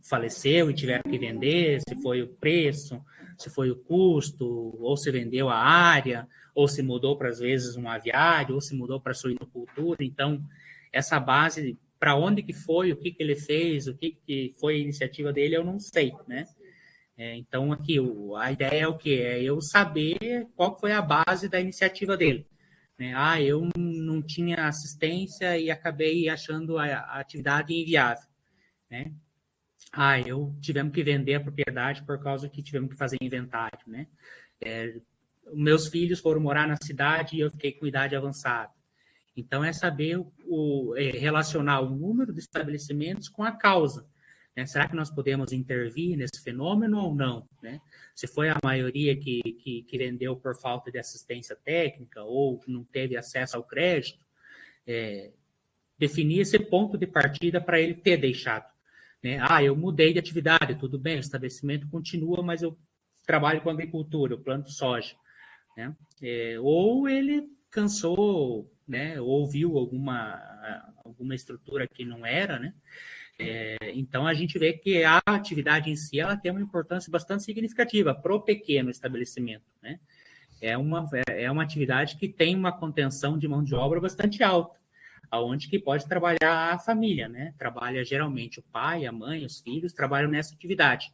faleceu e tiveram que vender, se foi o preço, se foi o custo, ou se vendeu a área, ou se mudou para, às vezes, um aviário, ou se mudou para a suinocultura. Então, essa base, para onde que foi, o que ele fez, o que foi a iniciativa dele, eu não sei, né? Então, aqui, a ideia é o quê? É eu saber qual foi a base da iniciativa dele. Eu não tinha assistência e acabei achando a atividade inviável, né? Tivemos que vender a propriedade por causa que tivemos que fazer inventário, né? Meus filhos foram morar na cidade e eu fiquei com idade avançada. Então, é saber relacionar o número de estabelecimentos com a causa. Né? Será que nós podemos intervir nesse fenômeno ou não? Né? Se foi a maioria que vendeu por falta de assistência técnica ou não teve acesso ao crédito, definir esse ponto de partida para ele ter deixado. Né? Eu mudei de atividade, tudo bem, o estabelecimento continua, mas eu trabalho com agricultura, eu planto soja. Né? Ou ele cansou, né? Ou viu alguma estrutura que não era, né? Então, a gente vê que a atividade em si ela tem uma importância bastante significativa para o pequeno estabelecimento. Né? É uma atividade que tem uma contenção de mão de obra bastante alta, aonde que pode trabalhar a família. Né? Trabalha geralmente o pai, a mãe, os filhos, trabalham nessa atividade.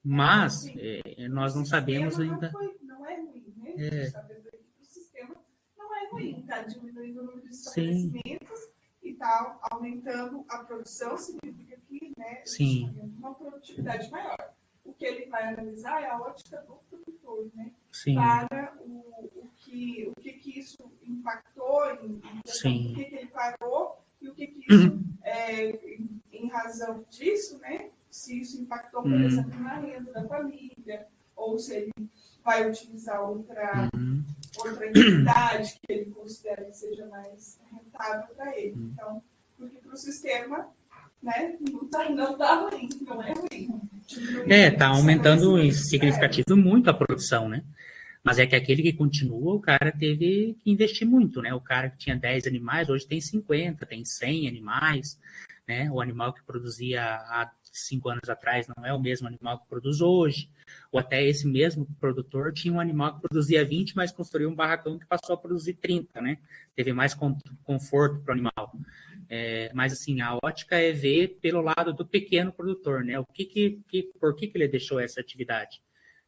Mas nós não sabemos ainda... Não é ruim, né? O sistema não é ruim, está diminuindo o número de estabelecimentos e está aumentando a produção, significa que, né, uma produtividade maior. O que ele vai analisar é a ótica do produtor, né? Para o que isso impactou, o que ele parou e o que isso, em razão disso, né? Se isso impactou, por exemplo, na renda da família, ou se ele vai utilizar outra atividade que ele considera que seja mais rentável para ele. Então, porque para o sistema, né, não está ruim, não é ruim. Está aumentando em significativo muito a produção, né? Mas é que aquele que continua, o cara teve que investir muito, né? O cara que tinha 10 animais, hoje tem 50, tem 100 animais, né? O animal que produzia há 5 anos atrás não é o mesmo animal que produz hoje. Ou até esse mesmo produtor tinha um animal que produzia 20, mas construiu um barracão que passou a produzir 30, né? Teve mais conforto para o animal. Mas, assim, a ótica é ver pelo lado do pequeno produtor, né? Por que ele deixou essa atividade?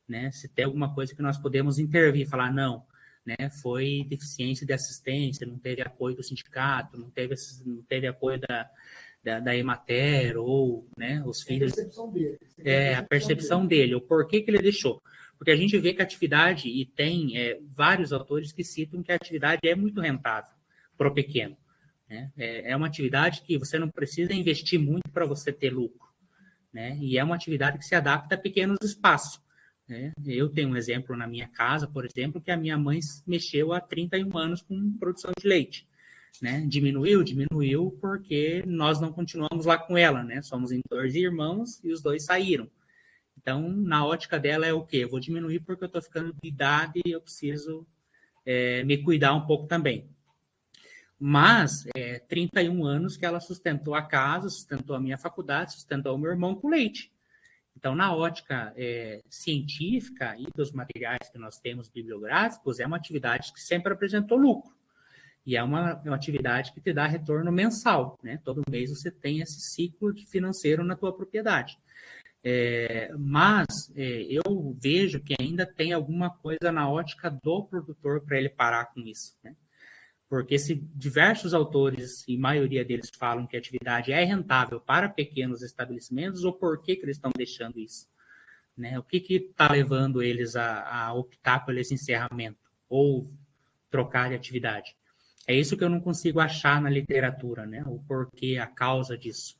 Né? Se tem alguma coisa que nós podemos intervir, falar, não, né? Foi deficiência de assistência, não teve apoio do sindicato, não teve apoio da Emater, ou, né, os filhos... A percepção dele, o porquê que ele deixou. Porque a gente vê que a atividade, e tem vários autores que citam que a atividade é muito rentável para o pequeno. né? É uma atividade que você não precisa investir muito para você ter lucro, né? E é uma atividade que se adapta a pequenos espaços, né? Eu tenho um exemplo na minha casa, por exemplo, que a minha mãe mexeu há 31 anos com produção de leite, né? Diminuiu porque nós não continuamos lá com ela, né? Somos em 2 irmãos e os 2 saíram. Então, na ótica dela é o quê? Eu vou diminuir porque eu estou ficando de idade e eu preciso me cuidar um pouco também. Mas, 31 anos que ela sustentou a casa, sustentou a minha faculdade, sustentou o meu irmão com leite. Então, na ótica científica e dos materiais que nós temos bibliográficos, é uma atividade que sempre apresentou lucro. E é uma atividade que te dá retorno mensal, né? Todo mês você tem esse ciclo financeiro na tua propriedade. Mas eu vejo que ainda tem alguma coisa na ótica do produtor para ele parar com isso, né? Porque se diversos autores, e maioria deles, falam que a atividade é rentável para pequenos estabelecimentos, ou por que eles estão deixando isso? Né? O que está levando eles a optar por esse encerramento, ou trocar de atividade? É isso que eu não consigo achar na literatura, né? O porquê, a causa disso.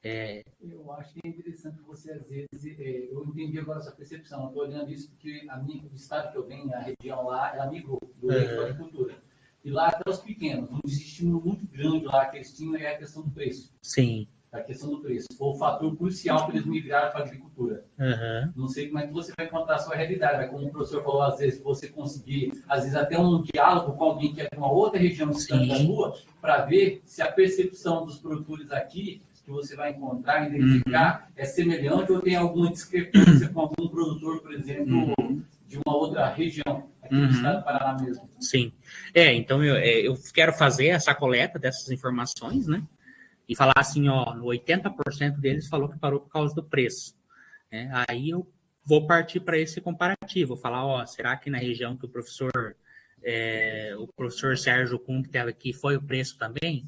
Eu acho que é interessante você, às vezes, eu entendi agora essa percepção, eu estou olhando isso porque o estado que eu venho, a região lá, é amigo do leite da agricultura. E lá até os pequenos, um estímulo muito grande lá que eles tinham é a questão do preço. Sim. A questão do preço. Foi o fator crucial para eles migrarem para a agricultura. Não sei como é que você vai encontrar a sua realidade, mas como o professor falou, às vezes você conseguir, às vezes até um diálogo com alguém que é de uma outra região distante da sua, para ver se a percepção dos produtores aqui, que você vai encontrar, identificar, é semelhante ou tem alguma discrepância com algum produtor, por exemplo, de uma outra região, aqui do estado do Paraná mesmo. Sim. Então eu quero fazer essa coleta dessas informações, né? E falar assim, ó, 80% deles falou que parou por causa do preço. Aí eu vou partir para esse comparativo, falar, ó, será que na região que o professor Sérgio Kuhn que estava aqui foi o preço também?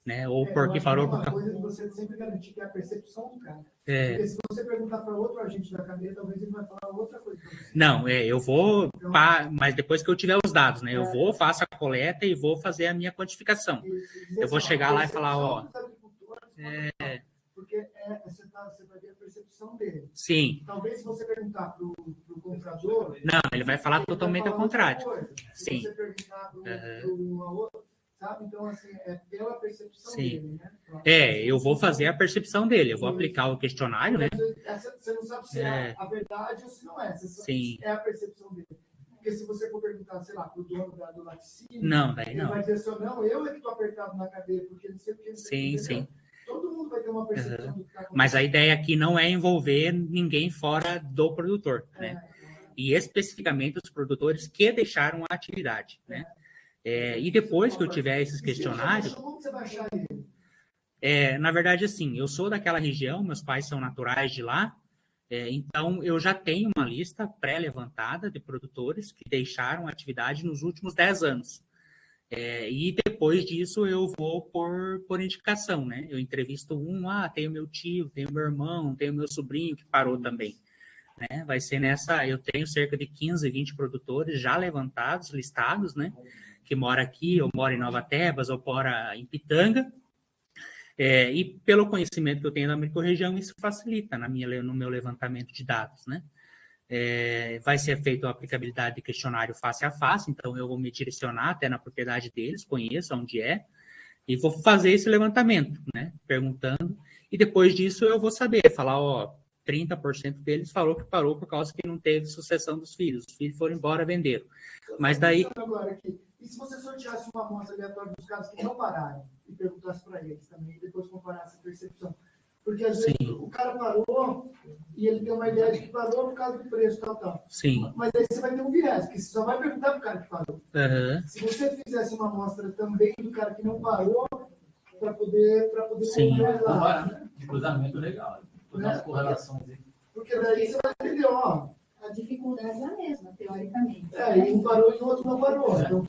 Né? Ou porque parou por causa... coisa que você sempre garantir que é a percepção do cara. Porque se você perguntar para outro agente da cadeia, talvez ele vai falar outra coisa. Não, eu vou, mas depois que eu tiver os dados, né? Eu vou, faço a coleta e vou fazer a minha quantificação. Eu vou chegar lá e falar, ó... Porque você vai ver a percepção dele. Sim. Talvez se você perguntar para o comprador... Não, ele vai falar totalmente ao contrário. Se você perguntar para uma outra... Sabe? Então, assim, é pela percepção dele, né? Eu vou fazer a percepção dele, eu vou aplicar o questionário, né? Você não sabe se é a verdade ou se não é. Sim. É a percepção dele. Porque se você for perguntar, sei lá, para o dono do laticínio, não, daí ele vai dizer assim, não, eu é que estou apertado na cadeia, porque não sei o que. Sim. Todo mundo vai ter uma percepção do que está acontecendo. Mas a ideia aqui não é envolver ninguém fora do produtor, né? E especificamente os produtores que deixaram a atividade, né? E depois que eu tiver esses questionários... Como você vai achar ele? Na verdade, assim, eu sou daquela região, meus pais são naturais de lá, então eu já tenho uma lista pré-levantada de produtores que deixaram a atividade nos últimos 10 anos. E depois disso eu vou por indicação, né? Eu entrevisto tenho meu tio, tenho meu irmão, tenho meu sobrinho que parou também. Né? Vai ser eu tenho cerca de 15, 20 produtores já levantados, listados, né? Que mora aqui, ou mora em Nova Tebas, ou mora em Pitanga. E pelo conhecimento que eu tenho da microrregião, isso facilita no meu levantamento de dados, né? Vai ser feita a aplicabilidade de questionário face a face, então eu vou me direcionar até na propriedade deles, conheço onde é, e vou fazer esse levantamento, né? Perguntando, e depois disso eu vou saber, falar, 30% deles falou que parou por causa que não teve sucessão dos filhos, os filhos foram embora, venderam. Mas daí... E se você sorteasse uma amostra aleatória dos casos que não pararam e perguntasse para eles também, e depois comparasse a percepção? Porque às vezes o cara parou e ele tem uma ideia de que parou por causa do preço, tal. Sim. Mas aí você vai ter um viés, porque você só vai perguntar para o cara que parou. Se você fizesse uma amostra também do cara que não parou, para poder lá, né? De cruzamento legal, as correlações aí. Porque daí você vai entender, a dificuldade é a mesma, teoricamente. E um parou e o outro não parou. Então,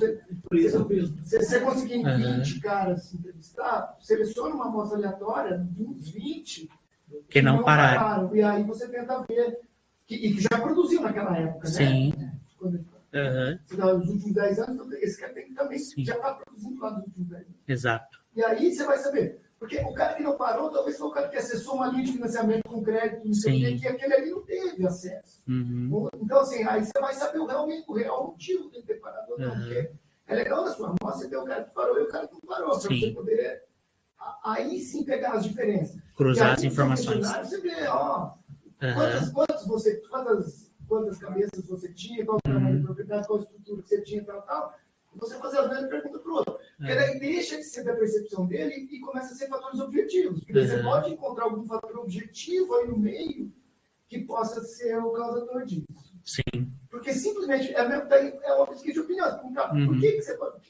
se você conseguir 20 caras entrevistar, seleciona uma amostra aleatória de uns 20 que não pararam. E aí você tenta ver, e que já produziu naquela época, Sim. né? Nos últimos 10 anos, esse cara tem que também já está produzindo lá nos últimos 10 anos. Exato. E aí você vai saber. Porque o cara que não parou, talvez foi o cara que acessou uma linha de financiamento com crédito, não sei o quê, que aquele ali não teve acesso. Então, assim, aí você vai saber o real motivo de ter parado ou não. Porque é legal na sua amostra ter o cara que parou e o cara que não parou, para você poder aí sim pegar as diferenças. Cruzar as informações. Você vê, ó, quantas cabeças você tinha, qual o tamanho de propriedade, qual a estrutura que você tinha, tal. E você fazer as mesmas perguntas para o outro. Porque daí deixa de ser da percepção dele e começa a ser fatores objetivos. Porque você pode encontrar algum fator objetivo aí no meio que possa ser o causador disso. Sim. Porque simplesmente é uma pesquisa de opinião. Por que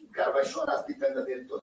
o cara vai chorar as pitangas dele todo?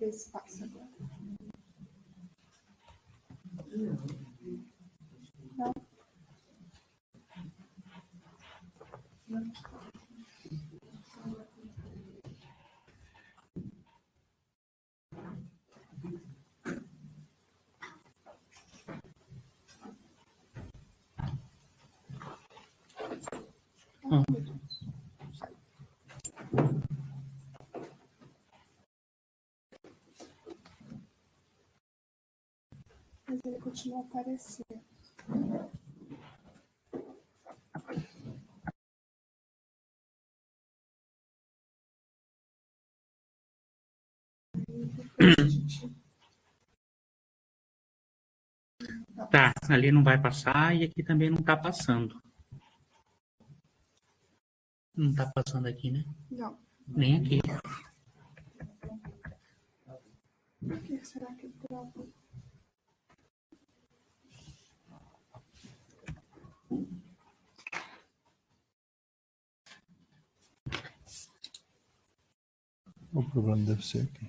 ver se passa agora. Não. Mas ele continua aparecendo. Tá, ali não vai passar e aqui também não está passando. Não está passando aqui, né? Não. Nem aqui. Por que será que travou? O problema deve ser aqui.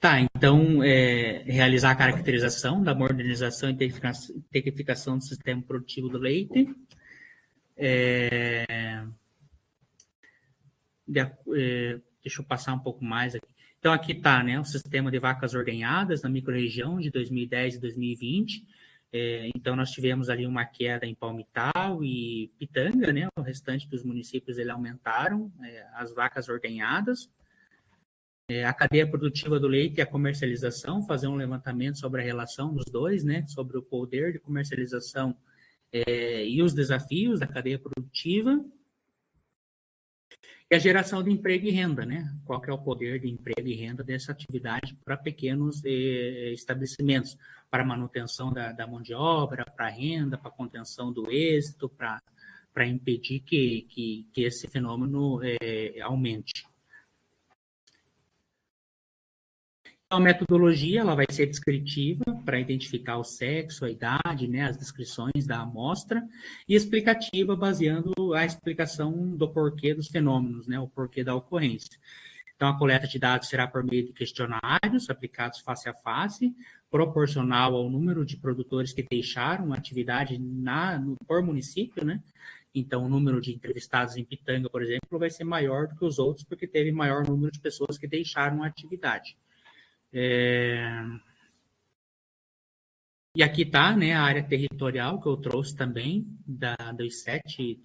Tá, então, realizar a caracterização da modernização e tecnificação do sistema produtivo do leite. Deixa eu passar um pouco mais aqui. Então, aqui está, né, o sistema de vacas ordenhadas na microrregião de 2010 e 2020. Então, nós tivemos ali uma queda em Palmital e Pitanga, né, o restante dos municípios ele aumentaram as vacas ordenhadas. A cadeia produtiva do leite e a comercialização, fazer um levantamento sobre a relação dos dois, né, sobre o poder de comercialização e os desafios da cadeia produtiva. E a geração de emprego e renda, né? Qual que é o poder de emprego e renda dessa atividade para pequenos estabelecimentos, para manutenção da mão de obra, para renda, para contenção do êxito, para impedir que esse fenômeno aumente. A metodologia ela vai ser descritiva para identificar o sexo, a idade, né, as descrições da amostra, e explicativa baseando a explicação do porquê dos fenômenos, né, o porquê da ocorrência. Então, a coleta de dados será por meio de questionários aplicados face a face, proporcional ao número de produtores que deixaram a atividade por município, né? Então, o número de entrevistados em Pitanga, por exemplo, vai ser maior do que os outros, porque teve maior número de pessoas que deixaram a atividade. E aqui está, né, a área territorial que eu trouxe também dos sete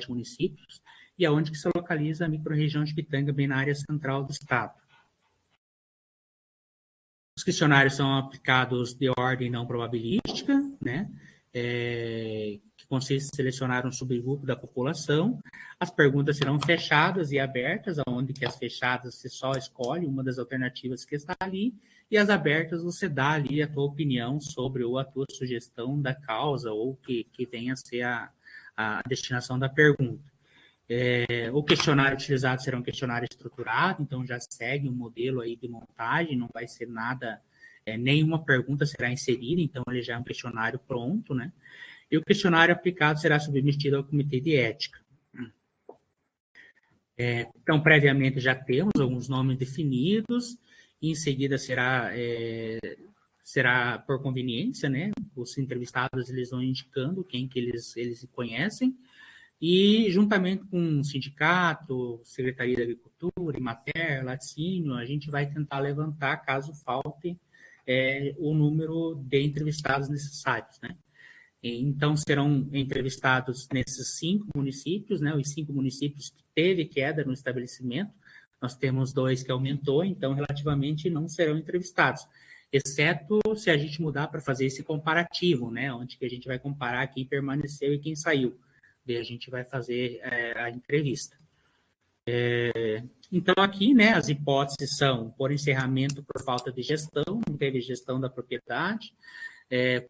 municípios e aonde que se localiza a microrregião de Pitanga, bem na área central do estado. Os questionários são aplicados de ordem não probabilística, né, que consiste em selecionar um subgrupo da população. As perguntas serão fechadas e abertas, onde que as fechadas você só escolhe uma das alternativas que está ali, e as abertas você dá ali a tua opinião sobre ou a tua sugestão da causa ou que venha a ser a destinação da pergunta. O questionário utilizado será um questionário estruturado, então já segue um modelo aí de montagem, não vai ser nada, nenhuma pergunta será inserida, então ele já é um questionário pronto, né? E o questionário aplicado será submetido ao Comitê de Ética. Então, previamente já temos alguns nomes definidos, e em seguida será por conveniência, né? Os entrevistados eles vão indicando quem que eles conhecem, e juntamente com o sindicato, Secretaria da Agricultura, Imater, Laticínio, a gente vai tentar levantar, caso falte, o número de entrevistados necessários, né? Então, serão entrevistados nesses 5 municípios, né? Os 5 municípios que teve queda no estabelecimento, nós temos 2 que aumentou, então, relativamente, não serão entrevistados, exceto se a gente mudar para fazer esse comparativo, né? Onde que a gente vai comparar quem permaneceu e quem saiu. Daí a gente vai fazer a entrevista. Então, aqui, né, as hipóteses são por encerramento por falta de gestão, não teve gestão da propriedade,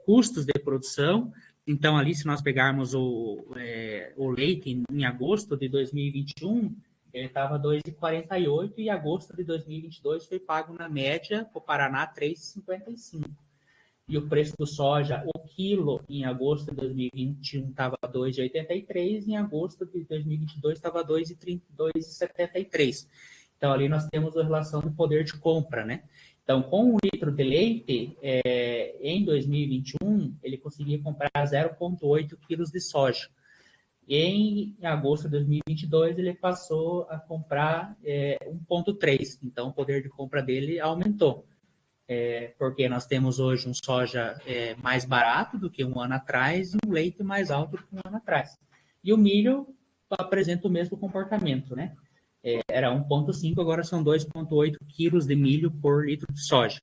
custos de produção. Então, ali, se nós pegarmos o leite em agosto de 2021, ele estava 2,48 e em agosto de 2022 foi pago na média para o Paraná 3,55. E o preço do soja, o quilo, em agosto de 2021 estava 2,83 e em agosto de 2022 estava 2,73. Então, ali nós temos a relação do poder de compra, né? Então, com um litro de leite, em 2021, ele conseguia comprar 0,8 quilos de soja. Em agosto de 2022, ele passou a comprar 1,3. Então, o poder de compra dele aumentou. Porque nós temos hoje um soja mais barato do que um ano atrás e um leite mais alto do que um ano atrás. E o milho apresenta o mesmo comportamento, né? Era 1,5, agora são 2,8 quilos de milho por litro de soja.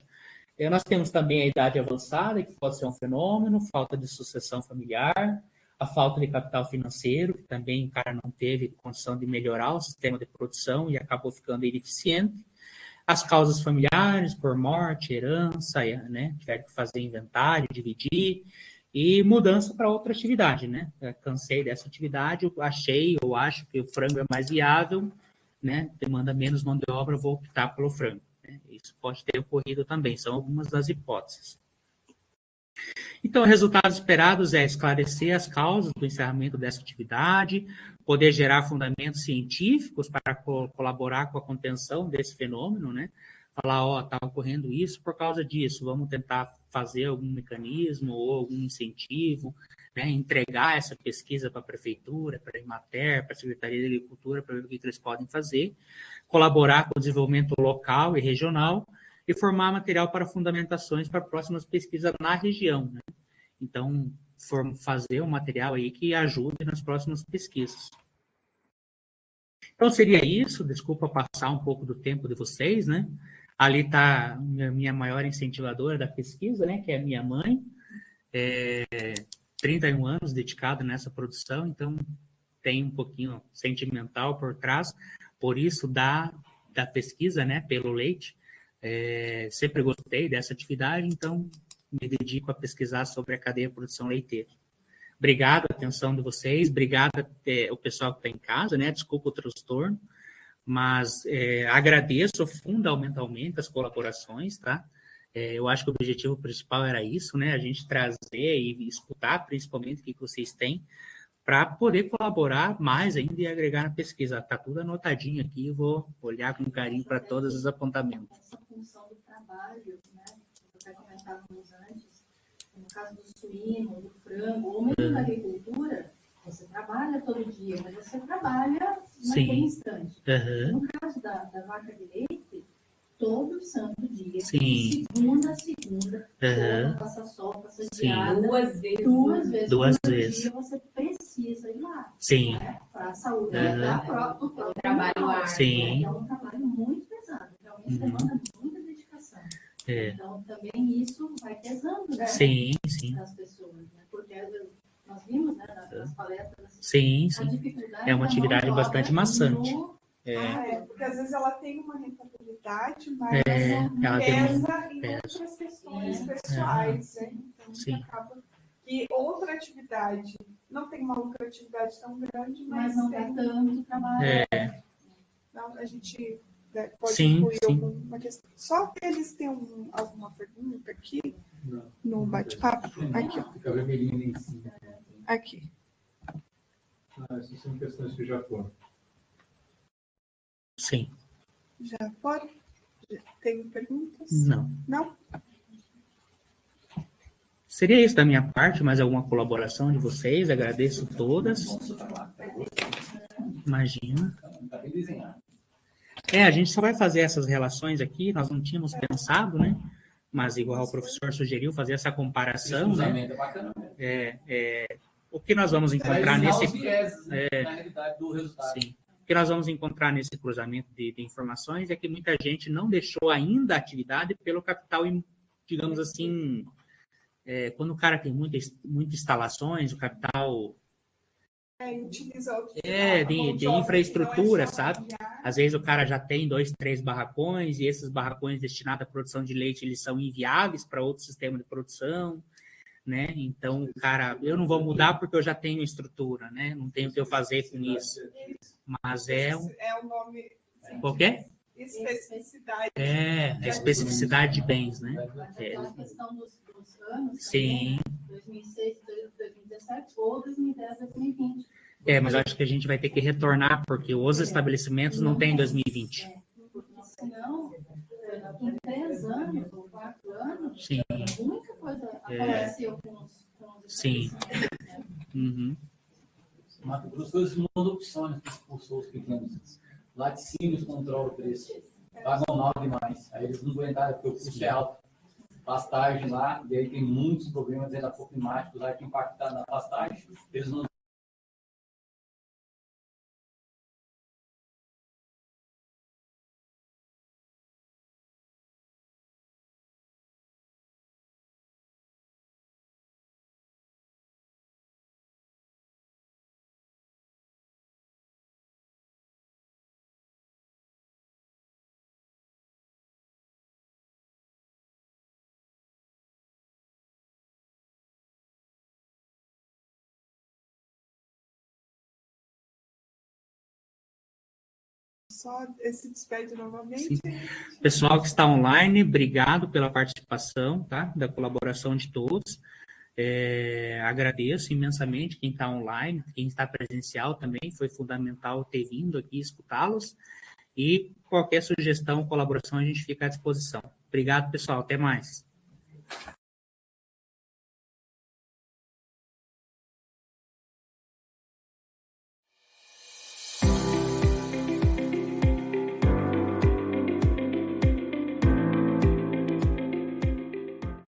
Nós temos também a idade avançada, que pode ser um fenômeno, falta de sucessão familiar, a falta de capital financeiro, que também o cara não teve condição de melhorar o sistema de produção e acabou ficando ineficiente. As causas familiares, por morte, herança, né? Tiveram que fazer inventário, dividir, e mudança para outra atividade, né? Eu cansei dessa atividade, eu acho que o frango é mais viável, né? Demanda menos mão de obra, eu vou optar pelo frango. Né? Isso pode ter ocorrido também, são algumas das hipóteses. Então, resultados esperados é esclarecer as causas do encerramento dessa atividade, poder gerar fundamentos científicos para colaborar com a contenção desse fenômeno, né? Falar, está ocorrendo isso por causa disso, vamos tentar fazer algum mecanismo ou algum incentivo, né? Entregar essa pesquisa para a prefeitura, para a Emater, para a Secretaria de Agricultura, para ver o que eles podem fazer, colaborar com o desenvolvimento local e regional, e formar material para fundamentações para próximas pesquisas na região, né? Então, fazer um material aí que ajude nas próximas pesquisas. Então, seria isso. Desculpa passar um pouco do tempo de vocês, né? Ali está a minha maior incentivadora da pesquisa, né? Que é a minha mãe. 31 anos dedicado nessa produção, então tem um pouquinho sentimental por trás. Por isso, da pesquisa, né? Pelo leite. Sempre gostei dessa atividade, então me dedico a pesquisar sobre a cadeia de produção leiteira. Obrigado a atenção de vocês, obrigado ao pessoal que está em casa, né? Desculpa o transtorno, mas agradeço fundamentalmente as colaborações, tá? Eu acho que o objetivo principal era isso, né? A gente trazer e escutar principalmente o que vocês têm, para poder colaborar mais ainda e agregar na pesquisa. Está tudo anotadinho aqui, vou olhar com carinho para todos os apontamentos. Essa função do trabalho, né, que até comentávamos antes, no caso do suíno, do frango, ou mesmo na agricultura, você trabalha todo dia, mas você trabalha naquele instante. No caso da vaca de leite, todo santo dia, segunda a segunda, passa sol, passa geada, duas vezes. Dia você precisa ir lá. Né, para a saúde do próprio trabalho. É um trabalho muito pesado, realmente demanda muita dedicação. Então, também isso vai pesando, né, das pessoas, né? Porque nós vimos, né, nas palestras, a dificuldade é uma atividade bastante maçante. Porque às vezes ela tem uma rentabilidade, mas ela pesa em outras questões pessoais, né? Então, acaba que outra atividade não tem uma lucratividade tão grande, mas não tem dá tanto trabalho. Então, a gente pode incluir alguma questão. Só que eles têm alguma pergunta aqui no bate-papo. Aqui, ó. Fica vermelhinho ali em cima. Aqui. Essas são questões que já foram. Sim. Já foram? Tem perguntas? Não? Seria isso da minha parte, mais alguma colaboração de vocês? Agradeço todas. Imagina. A gente só vai fazer essas relações aqui, nós não tínhamos pensado, né? mas igual o professor sugeriu, fazer essa comparação, né? É bacana. O que nós vamos encontrar nesse... na realidade do resultado. Sim. O que nós vamos encontrar nesse cruzamento de informações é que muita gente não deixou ainda a atividade pelo capital, digamos assim, quando o cara tem muitas instalações, o capital... de infraestrutura, sabe? Às vezes o cara já tem 2, 3 barracões e esses barracões destinados à produção de leite, eles são inviáveis para outro sistema de produção, né? Então, cara, eu não vou mudar porque eu já tenho estrutura, né? Não tenho o que eu fazer com isso. Mas É o nome... Qual que é? Especificidade. A especificidade de bens, né? A questão dos anos, Sim. Também, 2006, 2017 ou 2010, 2020. Mas acho que a gente vai ter que retornar, porque os estabelecimentos não têm 2020. Porque senão, em 3 anos ou 4 anos, Sim. muita coisa aconteceu com os Sim. Uhum. Mato Grosso foi uma das opções que expulsou os pequenos. Laticínios controla o preço. Pagam mal demais. Aí eles não aguentaram porque o custo é alto. Pastagem lá, e aí tem muitos problemas climáticos lá que impactam na pastagem. Eles não Só se despede novamente. Sim. Pessoal que está online, obrigado pela participação, tá? Da colaboração de todos. Agradeço imensamente quem está online, quem está presencial também, foi fundamental ter vindo aqui escutá-los. E qualquer sugestão, colaboração, a gente fica à disposição. Obrigado, pessoal. Até mais.